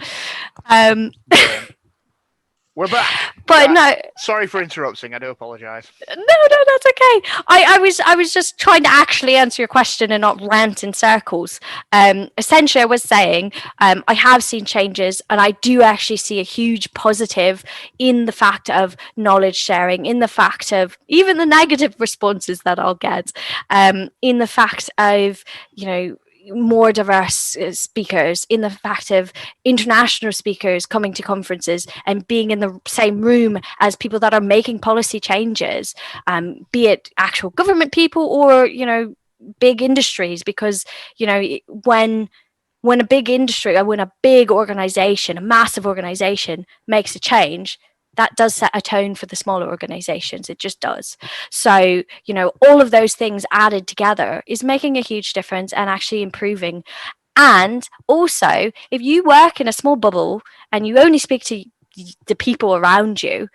A: We're back.
C: But no.
A: Sorry for interrupting. I do apologise.
C: No, that's okay. I was just trying to actually answer your question and not rant in circles. Essentially, I was saying I have seen changes, and I do actually see a huge positive in the fact of knowledge sharing, in the fact of even the negative responses that I'll get, in the fact of, more diverse speakers, in the fact of international speakers coming to conferences and being in the same room as people that are making policy changes, be it actual government people or big industries, because when a big industry or when a big organization, a massive organization, makes a change, that does set a tone for the smaller organizations. It just does. So, all of those things added together is making a huge difference and actually improving. And also, if you work in a small bubble and you only speak to the people around you,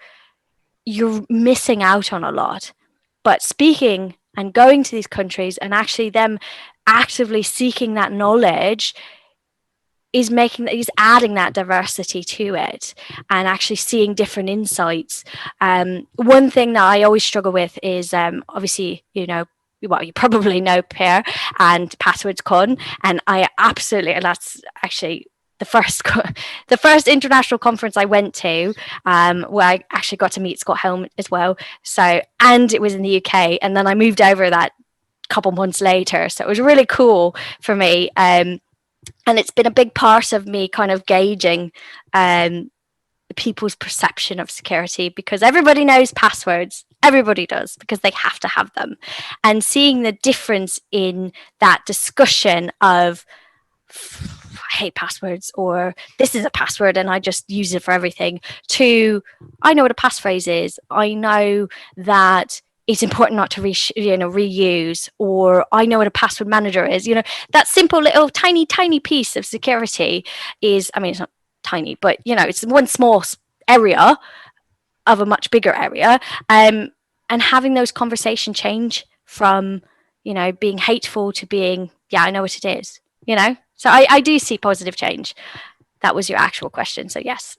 C: you're missing out on a lot. But speaking and going to these countries and actually them actively seeking that knowledge is adding that diversity to it and actually seeing different insights. One thing that I always struggle with is obviously, you probably know Per and Passwords Con, and that's actually the first international conference I went to, where I actually got to meet Scott Helm as well. So, and it was in the UK, and then I moved over that couple months later. So it was really cool for me. And it's been a big part of me kind of gauging people's perception of security, because everybody knows passwords. Everybody does, because they have to have them. And seeing the difference in that discussion of, I hate passwords, or this is a password and I just use it for everything, to, I know what a passphrase is. I know that it's important not to reuse, or I know what a password manager is. That simple little tiny piece of security is, it's not tiny, but it's one small area of a much bigger area. And having those conversations change from, being hateful to being, yeah, I know what it is, So I do see positive change. That was your actual question. So yes.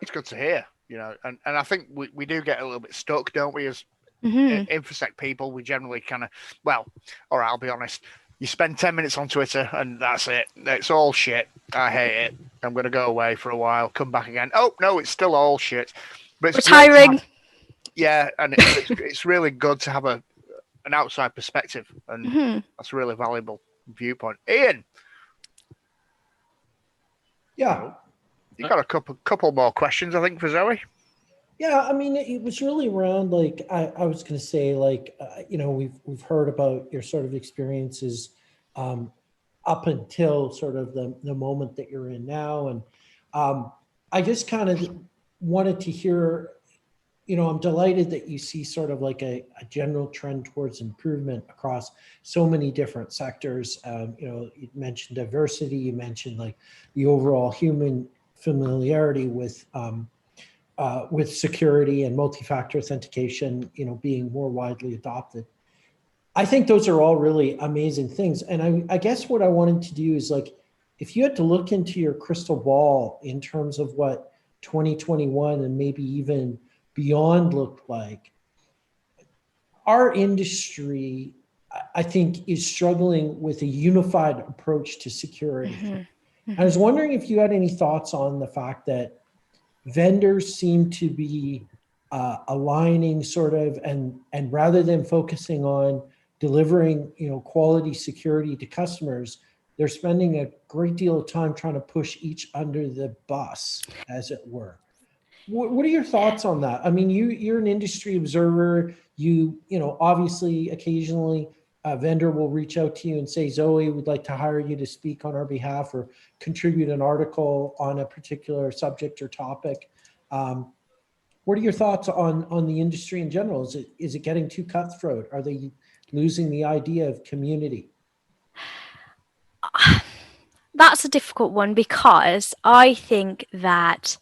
A: It's good to hear, and I think we do get a little bit stuck, don't we, as InfoSec people. We generally kind of, all right, I'll be honest, you spend 10 minutes on Twitter and that's it. It's all shit. I hate it. I'm going to go away for a while, come back again. Oh, no, it's still all shit. But it's
C: tiring.
A: Yeah, and it's really good to have an outside perspective, and that's a really valuable viewpoint. Ian.
B: Yeah.
A: You got a couple more questions, I think, for Zoe.
B: Yeah, it was really around, like, I was going to say, like, we've heard about your sort of experiences up until sort of the moment that you're in now. And I just kind of wanted to hear, I'm delighted that you see sort of like a general trend towards improvement across so many different sectors. You mentioned diversity, you mentioned like the overall human familiarity with with security and multi-factor authentication, being more widely adopted. I think those are all really amazing things. And I guess what I wanted to do is, like, if you had to look into your crystal ball in terms of what 2021 and maybe even beyond looked like, our industry, I think, is struggling with a unified approach to security. I was wondering if you had any thoughts on the fact that vendors seem to be aligning sort of, and rather than focusing on delivering, quality security to customers, they're spending a great deal of time trying to push each under the bus, as it were. What are your thoughts on that? I mean, you're an industry observer. Obviously, occasionally a vendor will reach out to you and say, Zoe, we'd like to hire you to speak on our behalf or contribute an article on a particular subject or topic. What are your thoughts on the industry in general? Is it getting too cutthroat? Are they losing the idea of community?
C: That's a difficult one, because I think that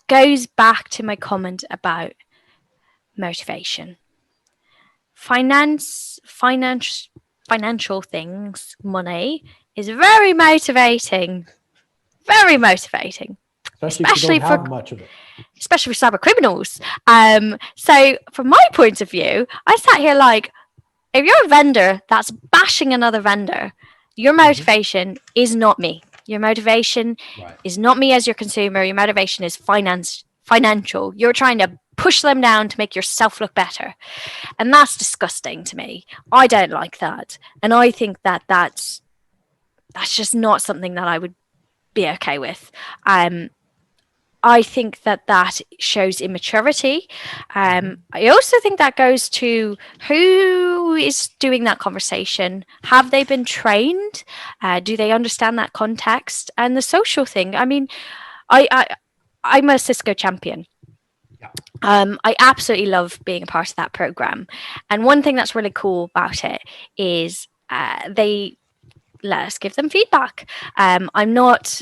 C: goes back to my comment about motivation. Financial things, money, is very motivating. Very motivating.
B: Especially if you don't have much of it.
C: Especially for cyber criminals. So from my point of view, I sat here like, if you're a vendor that's bashing another vendor, your motivation is not me. Your motivation is not me as your consumer. Your motivation is financial. You're trying to push them down to make yourself look better. And that's disgusting to me. I don't like that. And I think that that's just not something that I would be okay with. I think that shows immaturity. I also think that goes to who is doing that conversation. Have they been trained? Do they understand that context and the social thing? I mean, I'm a Cisco champion. I absolutely love being a part of that program. And one thing that's really cool about it is they let us give them feedback. I'm not,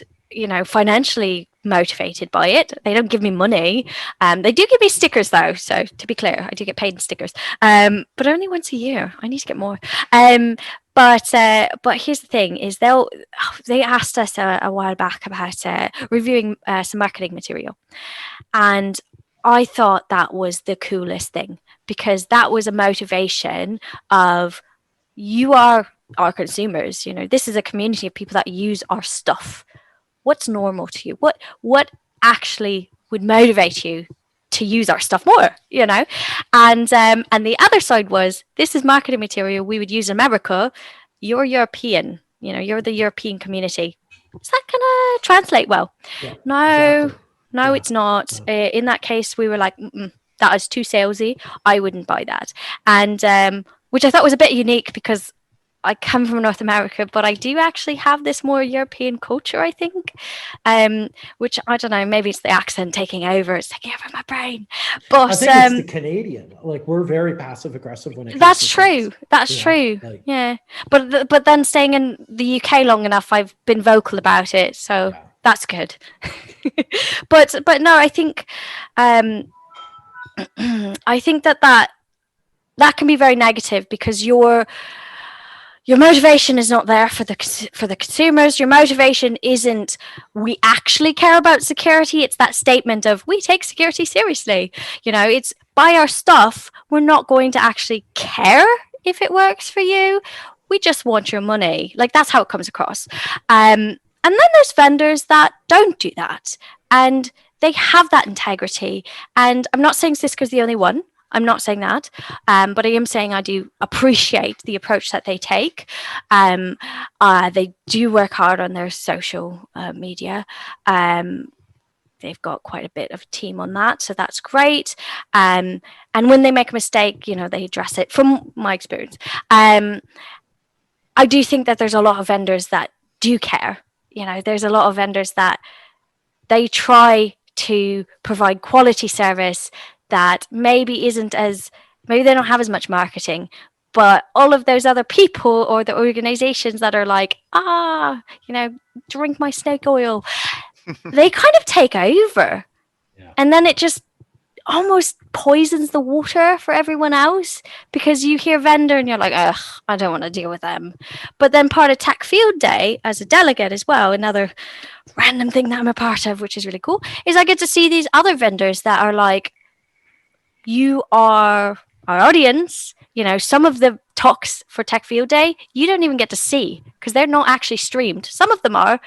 C: financially motivated by it. They don't give me money. They do give me stickers though. So to be clear, I do get paid in stickers, but only once a year. I need to get more. But here's the thing: is they asked us a while back about reviewing some marketing material, and I thought that was the coolest thing, because that was a motivation of, you are our consumers. This is a community of people that use our stuff. What's normal to you? What actually would motivate you to use our stuff more? And the other side was, this is marketing material we would use in America. You're European. You're the European community. Is that gonna translate well?
B: Yeah,
C: no,
B: exactly.
C: no, it's not. In that case, we were like, that is too salesy. I wouldn't buy that. And which I thought was a bit unique, because I come from North America, but I do actually have this more European culture, I think, which, I don't know, maybe it's the accent taking over. It's taking over my brain. But
B: I think it's the Canadian. Like, we're very passive aggressive when it comes
C: that's
B: to
C: true.
B: things.
C: That's true.
B: Like,
C: yeah. But then staying in the UK long enough, I've been vocal about it. So that's good. but no, I think I think that can be very negative, because your motivation is not there for the consumers. Your motivation isn't, we actually care about security. It's that statement of, we take security seriously. It's, buy our stuff. We're not going to actually care if it works for you. We just want your money. Like, that's how it comes across. And then there's vendors that don't do that, and they have that integrity. And I'm not saying Cisco's the only one. I'm not saying that, but I am saying I do appreciate the approach that they take. They do work hard on their social media. They've got quite a bit of a team on that, so that's great. And when they make a mistake, they address it, from my experience. I do think that there's a lot of vendors that do care. There's a lot of vendors that they try to provide quality service that maybe they don't have as much marketing, but all of those other people or the organizations that are like, drink my snake oil, they kind of take over. And then it just almost poisons the water for everyone else, because you hear vendor and you're like, ugh, I don't want to deal with them. But then part of Tech Field Day as a delegate as well, another random thing that I'm a part of, which is really cool, is I get to see these other vendors that are like, you are our audience. You know, some of the talks for Tech Field Day, you don't even get to see because they're not actually streamed. Some of them are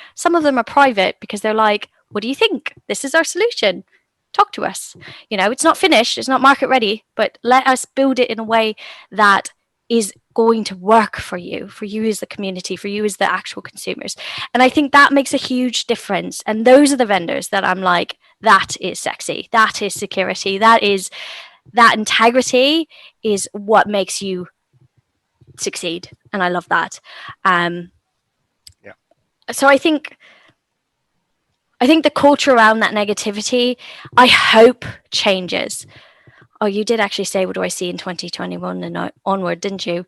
C: private because they're like, what do you think? This is our solution. Talk to us. You know, it's not finished, it's not market ready, but let us build it in a way that is going to work for you as the community, for you as the actual consumers. And I think that makes a huge difference. And those are the vendors that I'm like, that is sexy, that is security, that integrity is what makes you succeed. And I love that. So I think the culture around that negativity, I hope changes. Oh, you did actually say, what do I see in 2021 and onward, didn't you?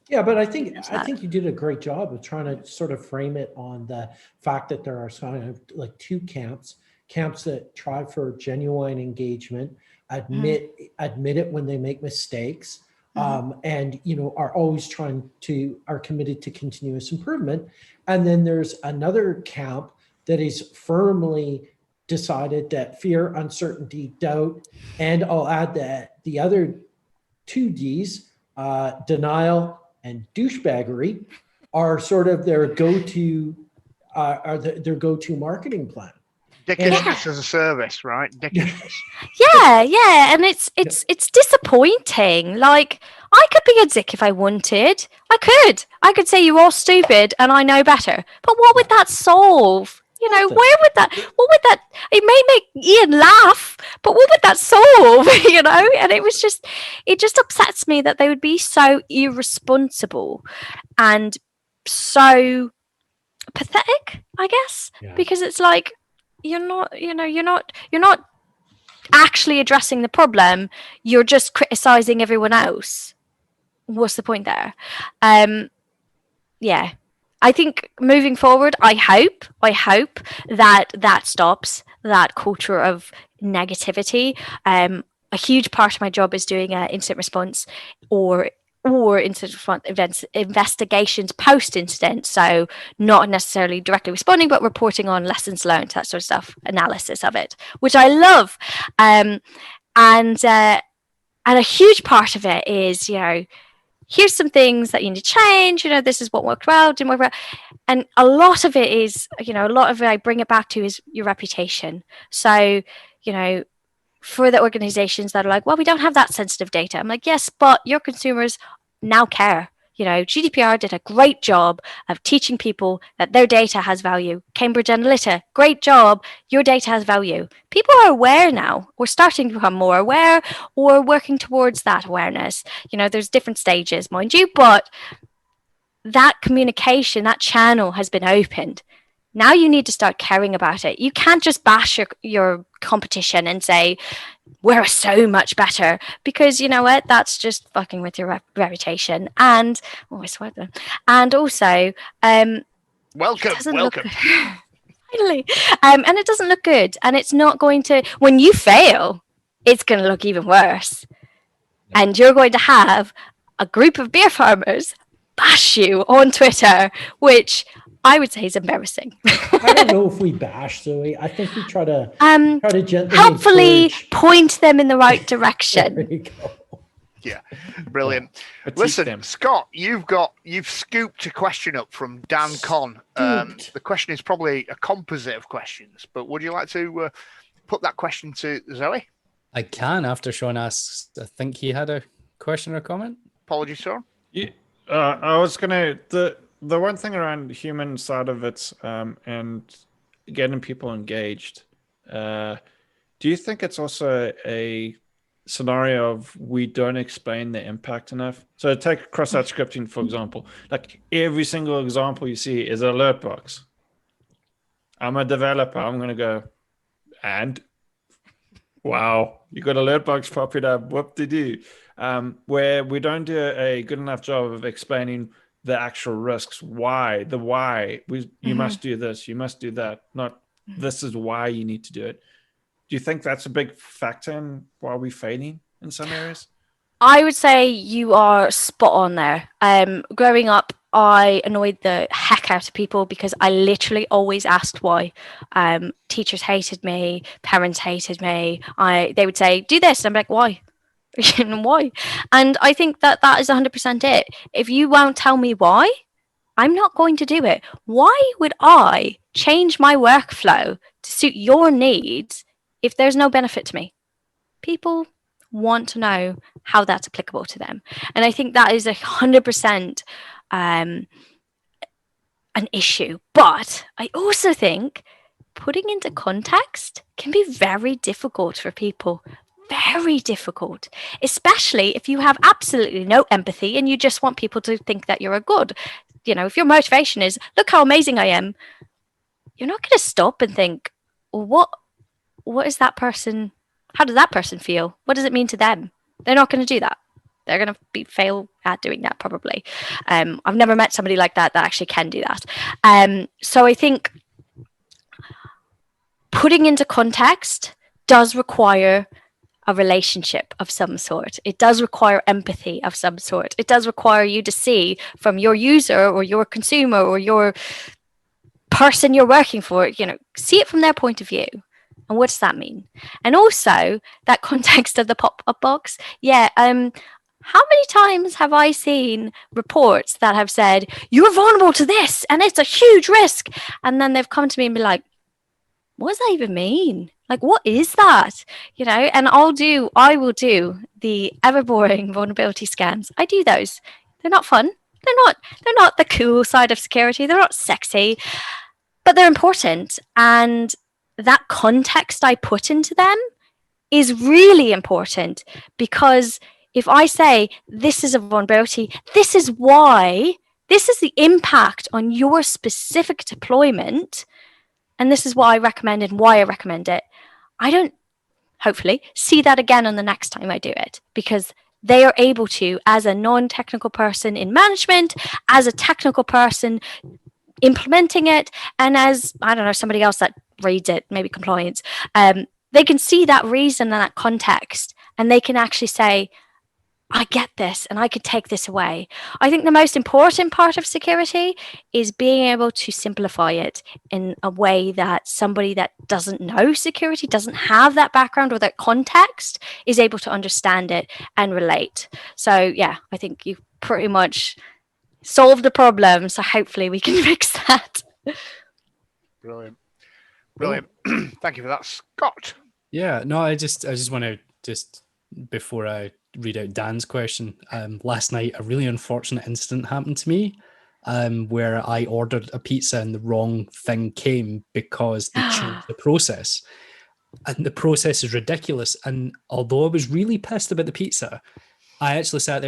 B: Yeah, but I think you did a great job of trying to sort of frame it on the fact that there are kind of like two camps that try for genuine engagement, admit it when they make mistakes, and are always are committed to continuous improvement. And then there's another camp that is firmly decided that fear, uncertainty, doubt, and I'll add that the other two Ds, denial and douchebaggery, are sort of their go-to marketing plan.
A: Dickishness as a service, right? Dickishness.
C: Yeah, and it's disappointing. Like, I could be a dick if I wanted. I could say you're all stupid and I know better. But what would that solve? You know, what would that, it may make Ian laugh, but what would that solve? You know, and it just upsets me that they would be so irresponsible and so pathetic, I guess, because it's like, you're not actually addressing the problem. You're just criticizing everyone else. What's the point there? Yeah. I think moving forward, I hope that stops that culture of negativity. A huge part of my job is doing incident response or incident response investigations post-incident. So not necessarily directly responding, but reporting on lessons learned, that sort of stuff, analysis of it, which I love. And a huge part of it is, here's some things that you need to change. This is what worked well, didn't work well. And a lot of it is, I bring it back to is your reputation. So, for the organizations that are like, well, we don't have that sensitive data. I'm like, yes, but your consumers now care. GDPR did a great job of teaching people that their data has value. Cambridge Analytica, great job. Your data has value. People are aware now. We're starting to become more aware or working towards that awareness. There's different stages, mind you, but that communication, that channel has been opened. Now you need to start caring about it. You can't just bash your competition and say, we're so much better, because you know what? That's just fucking with your reputation. And and also,
A: welcome.
C: Finally, and it doesn't look good, and it's not going to. When you fail, it's going to look even worse, and you're going to have a group of beer farmers bash you on Twitter, which I would say is embarrassing.
B: I don't know if we bash Zoe. I think we try to gently
C: helpfully point them in the right direction.
B: There you go.
A: Yeah, brilliant. Listen, Scott, you've scooped a question up from Dan Con. The question is probably a composite of questions, but would you like to put that question to Zoe?
D: I can, after Sean asks. I think he had a question or comment.
A: Apologies, Sean.
E: Yeah, I was gonna the one thing around the human side of it, and getting people engaged. Do you think it's also a scenario of we don't explain the impact enough? So take cross-site scripting, for example. Like every single example you see is an alert box. I'm a developer. I'm going to go, and wow, you got alert box popping up. Whoop-de-doo. Where we don't do a good enough job of explaining the actual risks. Why? You must do this. You must do that. Not this is why you need to do it. Do you think that's a big factor in why we're failing in some areas?
C: I would say you are spot on there. Growing up, I annoyed the heck out of people because I literally always asked why. Teachers hated me, parents hated me. They would say, do this. And I'm like, why? Why? And I think that is 100% it. If you won't tell me why, I'm not going to do it. Why would I change my workflow to suit your needs if there's no benefit to me? People want to know how that's applicable to them. And I think that is 100% an issue. But I also think putting into context can be very difficult for people. Very difficult, especially if you have absolutely no empathy and you just want people to think that you're a good. If your motivation is, look how amazing I am, you're not going to stop and think, well, what is that person? How does that person feel? What does it mean to them? They're not going to do that. They're going to fail at doing that probably. I've never met somebody like that actually can do that. So I think putting into context does require a relationship of some sort. It does require empathy of some sort. It does require you to see from your user or your consumer or your person you're working for, see it from their point of view. And what does that mean? And also that context of the pop-up box. Yeah. How many times have I seen reports that have said, you're vulnerable to this and it's a huge risk? And then they've come to me and be like, what does that even mean? Like, what is that? And I will do the ever boring vulnerability scans. I do those. They're not fun. They're not the cool side of security. They're not sexy, but they're important. And that context I put into them is really important, because if I say this is a vulnerability, this is why, this is the impact on your specific deployment, and this is what I recommend and why I recommend it, I don't, hopefully, see that again on the next time I do it, because they are able to, as a non-technical person in management, as a technical person implementing it, and as, I don't know, somebody else that reads it, maybe compliance, they can see that reason and that context, and they can actually say, I get this and I could take this away. I think the most important part of security is being able to simplify it in a way that somebody that doesn't know security, doesn't have that background or that context, is able to understand it and relate. So yeah, I think you've pretty much solved the problem. So hopefully we can fix that.
A: Brilliant. Thank you for that, Scott.
D: Yeah, no, I just want to before I read out Dan's question, last night a really unfortunate incident happened to me, where I ordered a pizza and the wrong thing came because they changed the process, and the process is ridiculous. And although I was really pissed about the pizza, I actually sat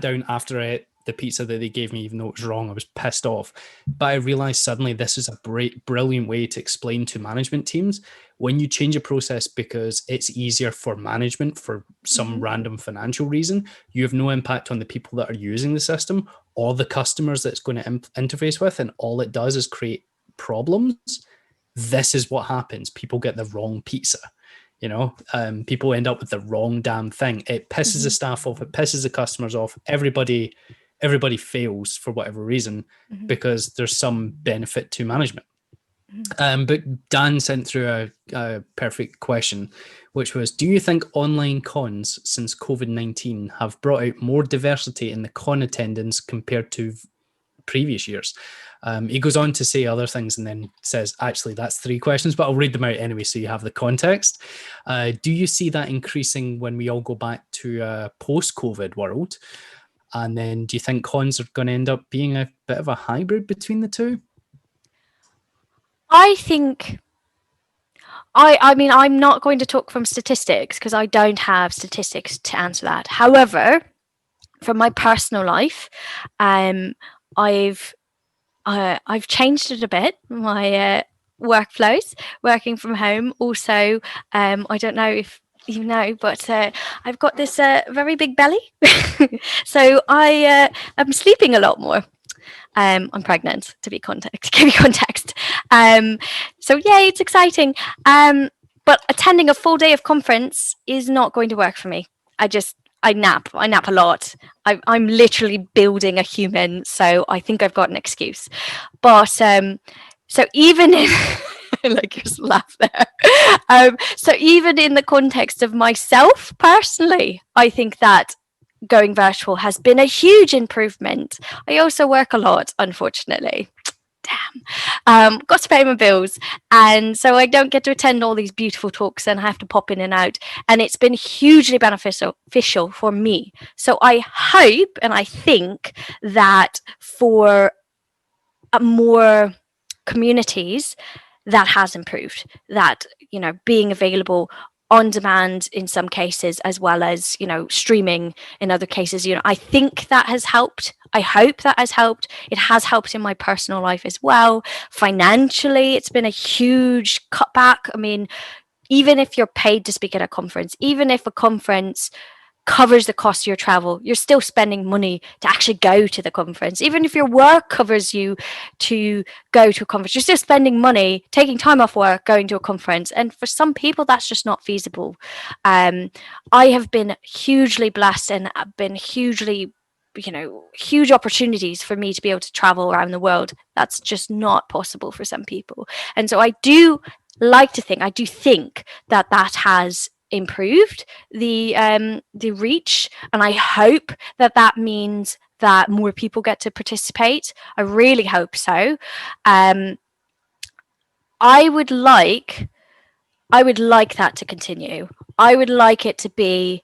D: down after I ate the pizza that they gave me, even though it was wrong. I was pissed off, but I realized suddenly this is a brilliant way to explain to management teams when you change a process because it's easier for management for some random financial reason. You have no impact on the people that are using the system or the customers that it's going to interface with, and all it does is create problems. This is what happens. People get the wrong pizza. People end up with the wrong damn thing. It pisses the staff off. It pisses the customers off. Everybody fails for whatever reason because there's some benefit to management. But Dan sent through a perfect question, which was, do you think online cons since COVID-19 have brought out more diversity in the con attendance compared to previous years? He goes on to say other things and then says, actually, that's 3 questions, but I'll read them out anyway so you have the context. Do you see that increasing when we all go back to a post-COVID world? And then do you think cons are going to end up being a bit of a hybrid between the two?
C: I think, I mean, I'm not going to talk from statistics because I don't have statistics to answer that. However, from my personal life, I've changed it a bit, my workflows, working from home. Also, I don't know if you know, but I've got this very big belly. So I'm sleeping a lot more. I'm pregnant, to give you context. So yeah, it's exciting. But but attending a full day of conference is not going to work for me. I nap a lot. I'm literally building a human, so I think I've got an excuse. But so even in like just laugh there. So even in the context of myself personally, I think that going virtual has been a huge improvement. I also work a lot, unfortunately. Damn. Got to pay my bills, and so I don't get to attend all these beautiful talks, and I have to pop in and out, and it's been hugely beneficial for me. So I hope and I think that for more communities that has improved, that, you know, being available on demand in some cases, as well as, you know, streaming in other cases, you know, I think that has helped. I hope that has helped. It has helped in my personal life as well. Financially, it's been a huge cutback. I mean, even if you're paid to speak at a conference, even if a conference covers the cost of your travel, you're still spending money to actually go to the conference. Even if your work covers you to go to a conference, you're still spending money, taking time off work, going to a conference. And for some people, that's just not feasible. I have been hugely blessed and been hugely, you know, huge opportunities for me to be able to travel around the world. That's just not possible for some people. And so I do think that has improved the reach, and I hope that means that more people get to participate. I really hope so. I would like that to continue. I would like it to be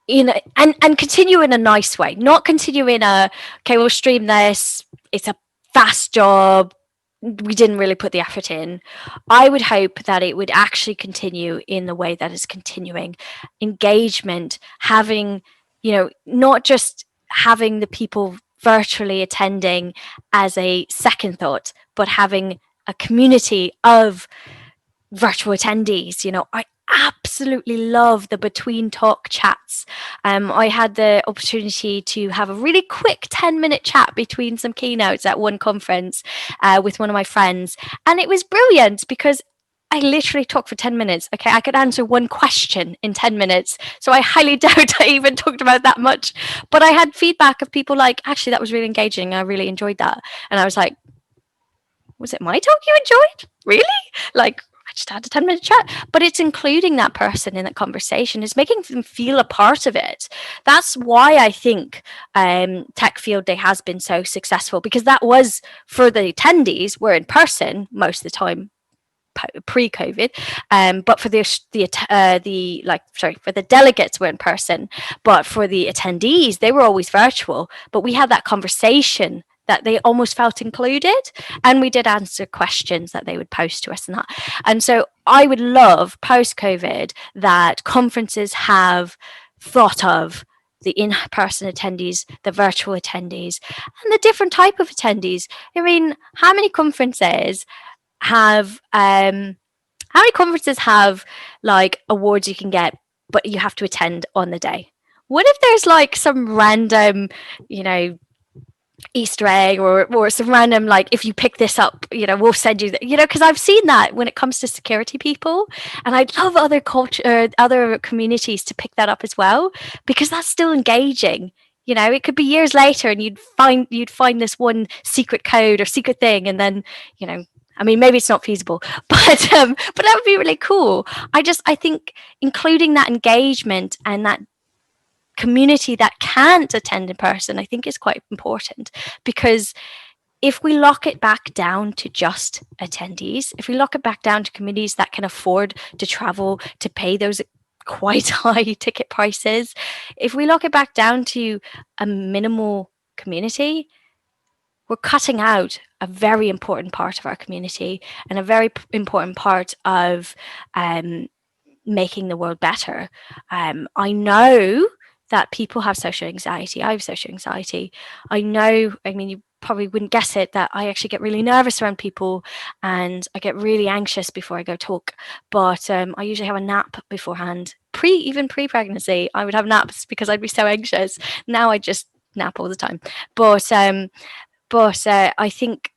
C: and continue in a nice way, not continue in a, okay, we'll stream this, it's a fast job, we didn't really put the effort in. I would hope that it would actually continue in the way that is continuing. Engagement, having, you know, not just having the people virtually attending as a second thought, but having a community of virtual attendees. You know, I absolutely love the between talk chats. I had the opportunity to have a really quick 10-minute chat between some keynotes at one conference with one of my friends, and it was brilliant because I literally talked for 10 minutes. Okay, I could answer one question in 10 minutes. So I highly doubt I even talked about that much. But I had feedback of people like, actually, that was really engaging. I really enjoyed that. And I was like, was it my talk you enjoyed? Really? Like, I just had a 10-minute chat. But it's including that person in that conversation. It's making them feel a part of it. That's why I think Tech Field Day has been so successful, because that was, for the attendees, were in person most of the time, pre-COVID, but for for the delegates were in person, but for the attendees they were always virtual. But we had that conversation that they almost felt included, and we did answer questions that they would post to us and that. And so I would love post-COVID that conferences have thought of the in-person attendees, the virtual attendees, and the different type of attendees. I mean, how many conferences have like awards you can get, but you have to attend on the day? What if there's like some random, you know, Easter egg or some random, like, if you pick this up, you know, we'll send you you know, because I've seen that when it comes to security people, and I'd love other other communities to pick that up as well, because that's still engaging. You know, it could be years later and you'd find this one secret code or secret thing, and then, you know, I mean, maybe it's not feasible, but that would be really cool. I think including that engagement and that community that can't attend in person, I think is quite important, because if we lock it back down to just attendees, if we lock it back down to communities that can afford to travel, to pay those quite high ticket prices, if we lock it back down to a minimal community, we're cutting out a very important part of our community and a very important part of making the world better. I know that people have social anxiety. I have social anxiety. I know, I mean, you probably wouldn't guess it, that I actually get really nervous around people and I get really anxious before I go talk. But I usually have a nap beforehand. Even pre-pregnancy, I would have naps because I'd be so anxious. Now I just nap all the time. But I think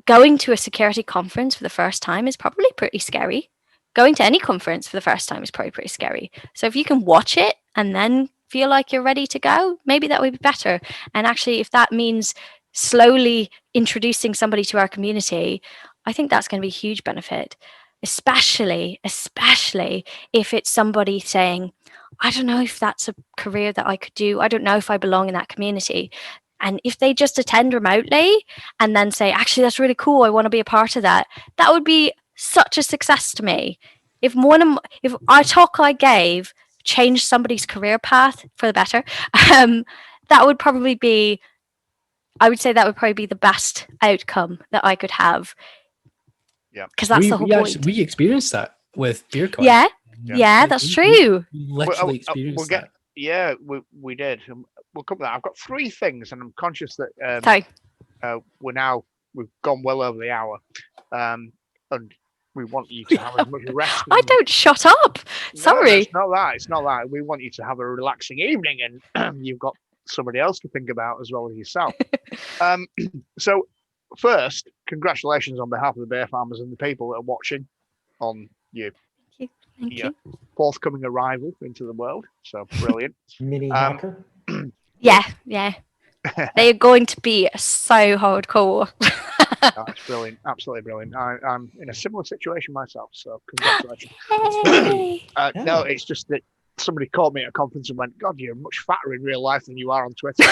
C: going to a security conference for the first time is probably pretty scary. going to any conference for the first time is probably pretty scary. So if you can watch it and then feel like you're ready to go, maybe that would be better. And actually, if that means slowly introducing somebody to our community, I think that's going to be a huge benefit, especially if it's somebody saying, I don't know if that's a career that I could do. I don't know if I belong in that community. And if they just attend remotely and then say, actually, that's really cool, I want to be a part of that, that would be such a success to me. If our talk I gave changed somebody's career path for the better, that would probably be, I would say that would probably be the best outcome that I could have.
A: Yeah.
C: Because that's the whole point.
D: We experienced that with BeerCon.
C: Yeah, that's true.
D: We literally experienced that.
A: Yeah, we did. We'll come to that. I've got 3 things, and I'm conscious that
C: Sorry.
A: we've gone well over the hour, and we want you to have as much rest.
C: I don't shut up. Sorry.
A: No, it's not that. We want you to have a relaxing evening, and you've got somebody else to think about as well as yourself. So first, congratulations on behalf of the beer farmers and the people that are watching on your
C: Thank you.
A: forthcoming arrival into the world. So brilliant.
B: Mini hacker.
C: Yeah. They are going to be so hardcore.
A: That's brilliant. Absolutely brilliant. I'm in a similar situation myself, so congratulations.
C: Hey.
A: No, it's just that somebody called me at a conference and went, God, you're much fatter in real life than you are on Twitter.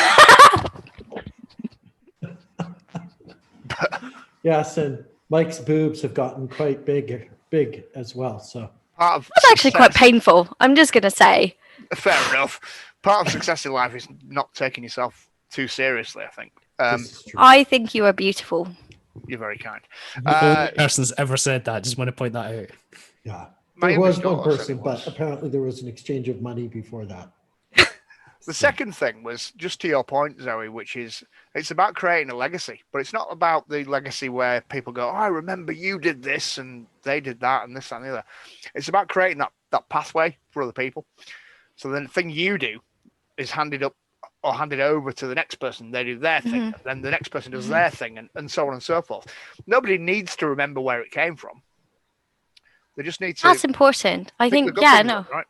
B: Yes, and Mike's boobs have gotten quite big as well. So
C: That's actually quite painful. I'm just going to say.
A: Fair enough. Part of success in life is not taking yourself too seriously, I think.
C: I think you are beautiful.
A: You're very kind.
D: The only person's ever said that. Just want to point that out.
B: yeah,
A: My
B: there was
A: image
B: one
A: daughter said
B: person,
A: it
B: but
A: was.
B: apparently there was an exchange of money before that.
A: The second thing was just to your point, Zoe, which is it's about creating a legacy, but it's not about the legacy where people go, oh, I remember you did this and they did that and this and the other. It's about creating that pathway for other people. So then the thing you do is handed up or handed over to the next person. They do their thing, and then the next person does their thing, and so on and so forth. Nobody needs to remember where it came from. They just need to.
C: That's important. I think,
A: right?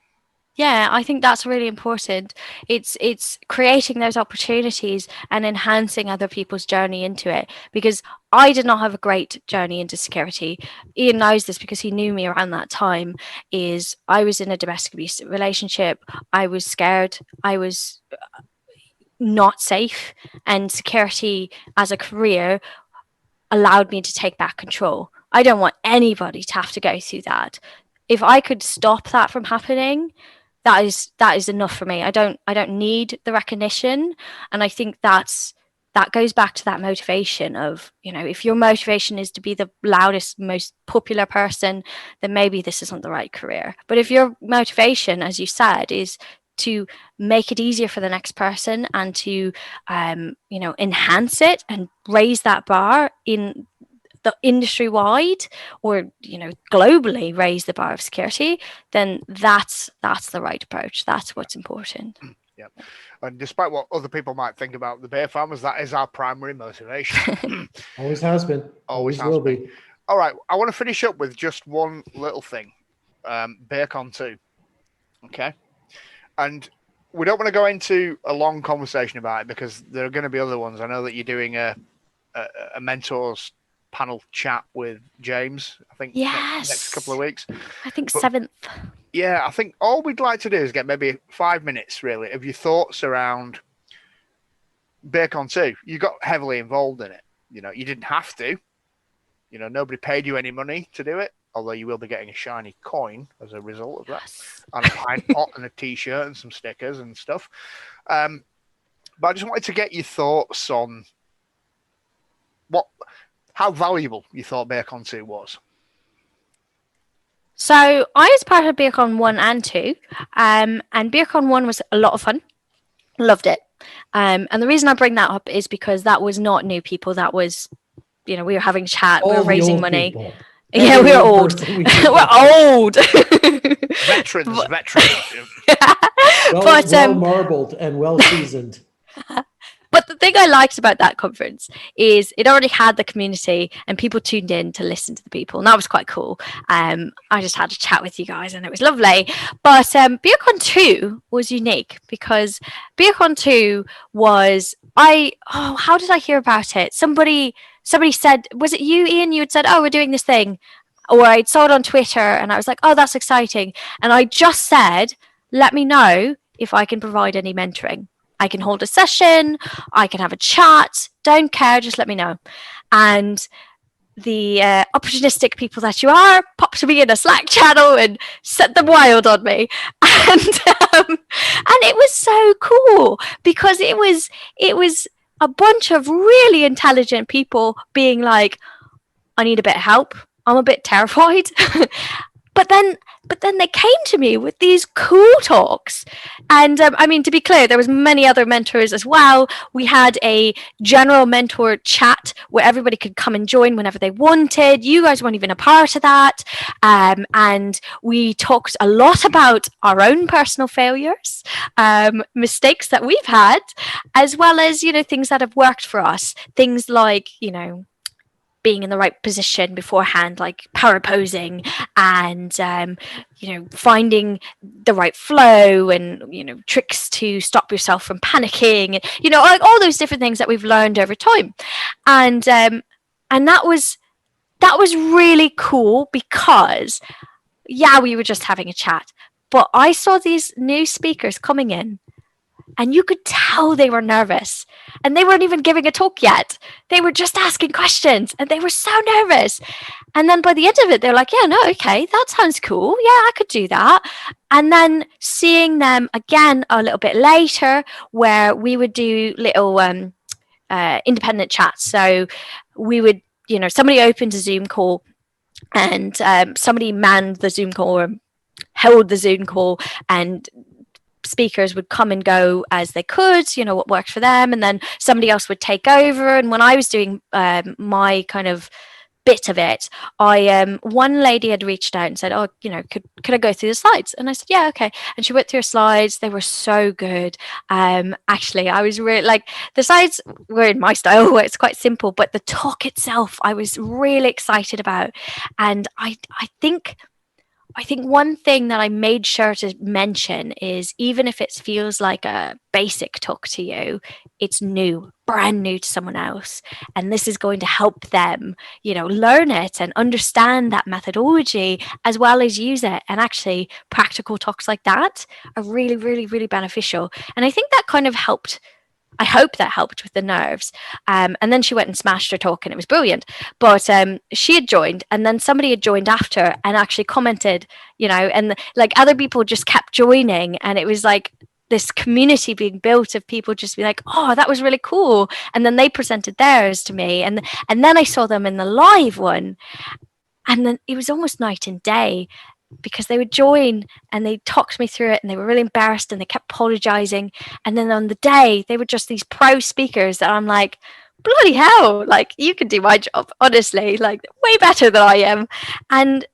C: Yeah, I think that's really important. It's creating those opportunities and enhancing other people's journey into it. Because I did not have a great journey into security. Ian knows this because he knew me around that time. I was in a domestic abuse relationship. I was scared. I was not safe, and security as a career allowed me to take back control. I don't want anybody to have to go through that. If I could stop that from happening, that is enough for me. I don't need the recognition. And I think that goes back to that motivation of, if your motivation is to be the loudest, most popular person, then maybe this isn't the right career. But if your motivation, as you said, is to make it easier for the next person and to enhance it and raise that bar in the industry wide, or globally raise the bar of security, then that's the right approach. That's what's important.
A: Yeah, and despite what other people might think about the beer farmers, that is our primary motivation.
B: Always has been. Always will be.
A: All right, I want to finish up with just one little thing. BeerCon 2. Okay. And we don't want to go into a long conversation about it because there are going to be other ones. I know that you're doing a mentors panel chat with James, I think, next couple of weeks.
C: I think 7th.
A: Yeah, I think all we'd like to do is get maybe 5 minutes, really, of your thoughts around BeerCon 2. You got heavily involved in it. You didn't have to. Nobody paid you any money to do it, although you will be getting a shiny coin as a result of that. Yes. And a pint pot and a t-shirt and some stickers and stuff. But I just wanted to get your thoughts on how valuable you thought BeerCon 2 was.
C: So I was part of BeerCon 1 and 2, and BeerCon 1 was a lot of fun. Loved it. And the reason I bring that up is because that was not new people. That was, we were having a chat, we were raising money.
B: People.
C: Yeah, we're old. We're old.
A: Veterans.
B: Well marbled and well seasoned.
C: But the thing I liked about that conference is it already had the community and people tuned in to listen to the people, and that was quite cool. I just had a chat with you guys and it was lovely. But BeerCon 2 was unique because BeerCon 2 was how did I hear about it? Somebody said, was it you, Ian? You had said, oh, we're doing this thing. Or I saw it on Twitter and I was like, oh, that's exciting. And I just said, let me know if I can provide any mentoring. I can hold a session, I can have a chat, don't care, just let me know. And the opportunistic people that you are popped me in a Slack channel and set them wild on me. And it was so cool because it was a bunch of really intelligent people being like, I need a bit of help. I'm a bit terrified. But then they came to me with these cool talks. And I mean, to be clear, there was many other mentors as well. We had a general mentor chat where everybody could come and join whenever they wanted. You guys weren't even a part of that. And we talked a lot about our own personal failures, mistakes that we've had, as well as, things that have worked for us. Things like, being in the right position beforehand, like power posing and, finding the right flow and, tricks to stop yourself from panicking, and, like all those different things that we've learned over time. And that was really cool because, we were just having a chat, but I saw these new speakers coming in and you could tell they were nervous and they weren't even giving a talk yet. They were just asking questions and they were so nervous. And then by the end of it, they're like, yeah, no, okay, that sounds cool. Yeah, I could do that. And then seeing them again a little bit later where we would do little independent chats. So we would, somebody opened a Zoom call and somebody manned the Zoom call or held the Zoom call, and speakers would come and go as they could, what worked for them, and then somebody else would take over. And when I was doing my kind of bit of it, one lady had reached out and said, oh, could I go through the slides? And I said, yeah, okay. And she went through her slides. They were so good. Actually, I was really like, the slides were in my style where it's quite simple, but the talk itself I was really excited about. And I think one thing that I made sure to mention is, even if it feels like a basic talk to you, it's new, brand new to someone else. And this is going to help them, learn it and understand that methodology as well as use it. And actually practical talks like that are really, really, really beneficial. And I think that kind of helped. I hope that helped with the nerves. And then she went and smashed her talk and it was brilliant. But she had joined, and then somebody had joined after and actually commented, and like other people just kept joining. And it was like this community being built of people just be like, oh, that was really cool. And then they presented theirs to me. And then I saw them in the live one. And then it was almost night and day, because they would join and they talked me through it and they were really embarrassed and they kept apologizing. And then on the day, they were just these pro speakers that I'm like, bloody hell, like you can do my job, honestly, like way better than I am. And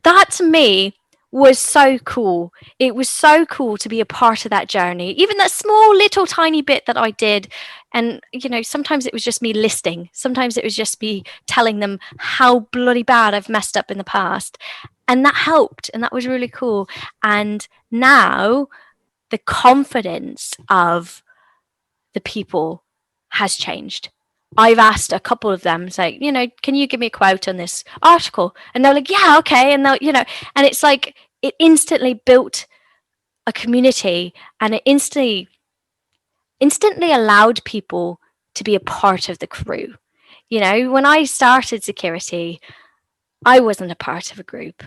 C: that to me was so cool. It was so cool to be a part of that journey, even that small little tiny bit that I did. And sometimes it was just me listing, sometimes it was just me telling them how bloody bad I've messed up in the past, and that helped, and that was really cool. And now the confidence of the people has changed. I've asked a couple of them, say, can you give me a quote on this article? And they're like, yeah, okay. And they'll, and it's like, it instantly built a community, and it instantly allowed people to be a part of the crew. When I started security, I wasn't a part of a group.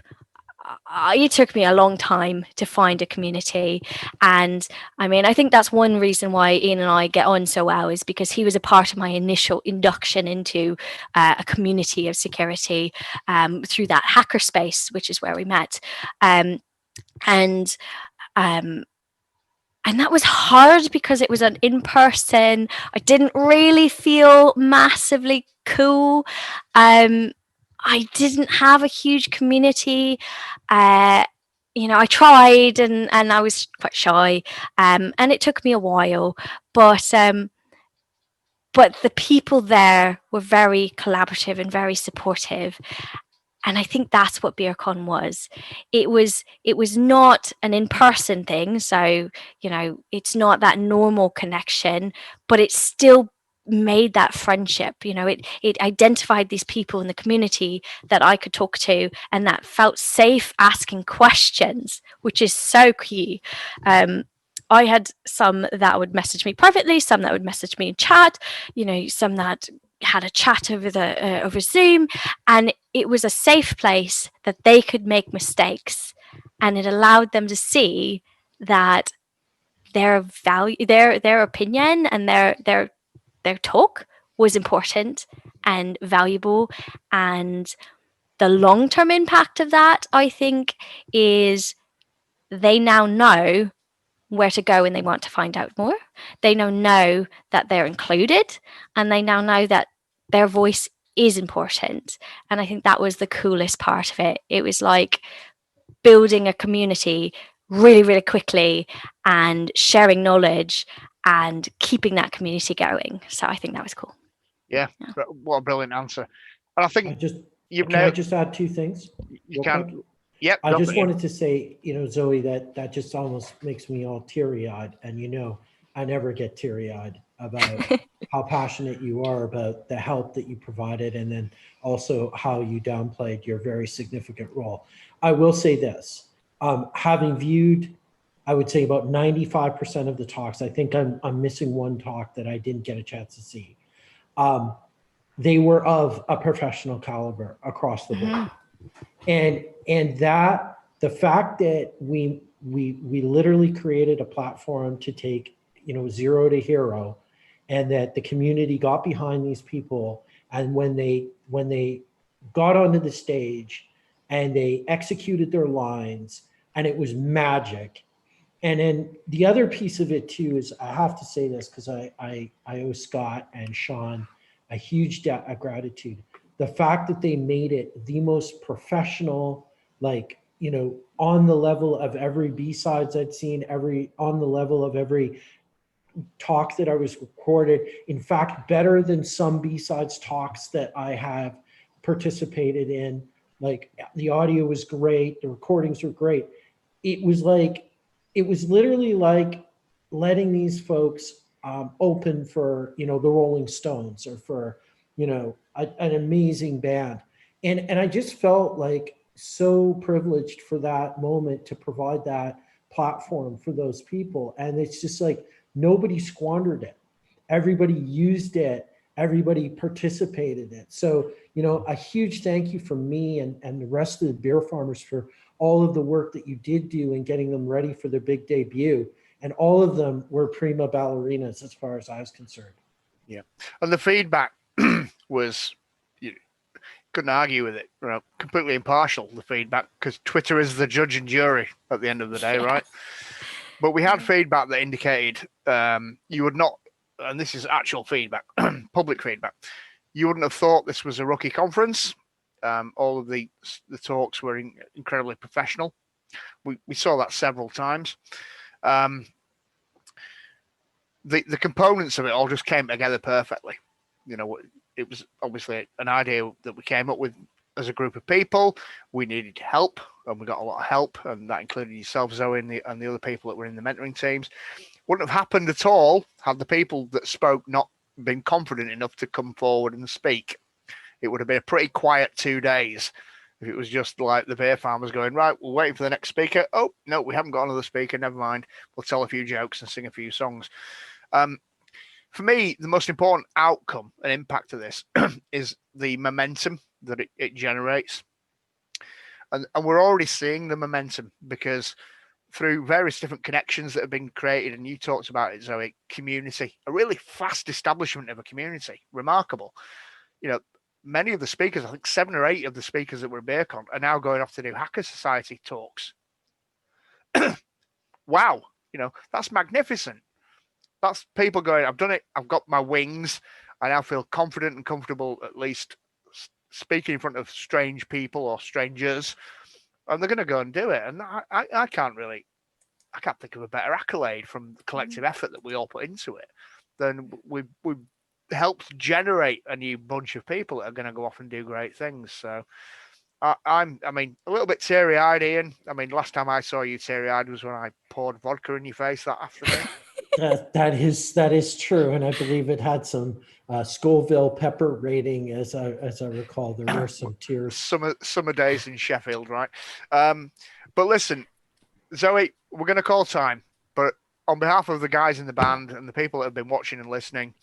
C: It took me a long time to find a community. And I mean, I think that's one reason why Ian and I get on so well, is because he was a part of my initial induction into a community of security through that hackerspace, which is where we met. And that was hard because it was an in-person. I didn't really feel massively cool. I didn't have a huge community. I tried and I was quite shy. And it took me a while. But but the people there were very collaborative and very supportive. And I think that's what BeerCon was. It was not an in-person thing. So, it's not that normal connection, but it still made that friendship. It identified these people in the community that I could talk to and that felt safe asking questions, which is so key. I had some that would message me privately, some that would message me in chat, some that had a chat over Zoom, and it was a safe place that they could make mistakes, and it allowed them to see that their value, their opinion, and their talk was important and valuable. And the long-term impact of that, I think, is they now know where to go when they want to find out more. They now know that they're included, and they now know that their voice is important. And I think that was the coolest part of it. It was like building a community really, really quickly and sharing knowledge and keeping that community going. So I think that was cool.
A: Yeah. What a brilliant answer. And I think
B: can I just add two things?
A: You can. Yep.
B: I just wanted to say, Zoe, that just almost makes me all teary-eyed. And I never get teary-eyed about how passionate you are about the help that you provided, and then also how you downplayed your very significant role. I will say this, having viewed, I would say about 95% of the talks, I think I'm missing one talk that I didn't get a chance to see. They were of a professional caliber across the board. And that the fact that we literally created a platform to take, zero to hero, and that the community got behind these people, and when they got onto the stage and they executed their lines, and it was magic. And then the other piece of it too is, I have to say this because I owe Scott and Sean a huge debt of gratitude. The fact that they made it the most professional, on the level of every B-sides I'd seen, on the level of every talk that I was recorded. In fact, better than some B-sides talks that I have participated in. Like, the audio was great, the recordings were great. It was literally like letting these folks open for, the Rolling Stones, or for, an amazing band. And I just felt like so privileged for that moment to provide that platform for those people. And it's just like, nobody squandered it. Everybody used it. Everybody participated in it. So, a huge thank you from me and the rest of the beer farmers for all of the work that you did do in getting them ready for their big debut. And all of them were prima ballerinas as far as I was concerned.
A: Yeah. And the feedback was, you couldn't argue with it, completely impartial, the feedback, because Twitter is the judge and jury at the end of the day, right? But we had feedback that indicated you would not, and this is actual feedback, public feedback, you wouldn't have thought this was a rookie conference. All of the talks were incredibly professional. We saw that several times. The components of it all just came together perfectly. It was obviously an idea that we came up with as a group of people. We needed help, and we got a lot of help, and that included yourself, Zoe, and the other people that were in the mentoring teams. Wouldn't have happened at all had the people that spoke not been confident enough to come forward and speak. It would have been a pretty quiet 2 days if it was just like the beer farmers going, right, we're waiting for the next speaker. Oh, no, we haven't got another speaker. Never mind. We'll tell a few jokes and sing a few songs. For me, the most important outcome and impact of this is the momentum that it generates. And we're already seeing the momentum, because through various different connections that have been created, and you talked about it, Zoe, community, a really fast establishment of a community, remarkable. Many of the speakers, I think 7 or 8 of the speakers that were at BeerCon are now going off to do Hacker Society talks. Wow, that's magnificent. That's people going, I've done it, I've got my wings, I now feel confident and comfortable at least speaking in front of strange people or strangers, and they're going to go and do it. And I can't think of a better accolade from the collective effort that we all put into it than we helped generate a new bunch of people that are going to go off and do great things. So I mean, a little bit teary-eyed, Ian. I mean, last time I saw you teary-eyed was when I poured vodka in your face that afternoon.
B: That is true, and I believe it had some Scoville pepper rating, as I recall. There were some tears.
A: Summer days in Sheffield, right? But listen, Zoe, we're going to call time. But on behalf of the guys in the band and the people that have been watching and listening,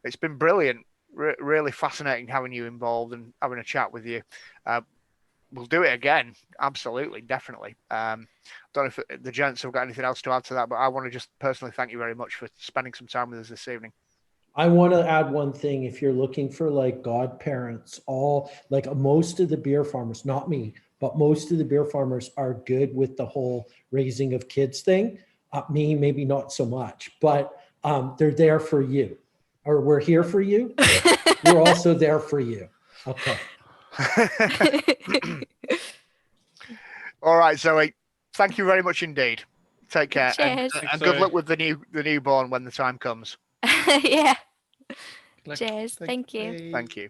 A: it's been brilliant, really fascinating having you involved and having a chat with you. We'll do it again. Absolutely, definitely. Don't know if the gents have got anything else to add to that, but I want to just personally thank you very much for spending some time with us this evening.
B: I want to add one thing. If you're looking for like godparents, most of the beer farmers, not me, but most of the beer farmers are good with the whole raising of kids thing. Me, maybe not so much, but they're there for you, or we're here for you. We're also there for you. Okay.
A: All right, Zoe. Thank you very much indeed. Take care.
C: Cheers.
A: And good luck with the newborn when the time comes.
C: Yeah.
E: Like,
C: Cheers. Thank you.
A: Thank you.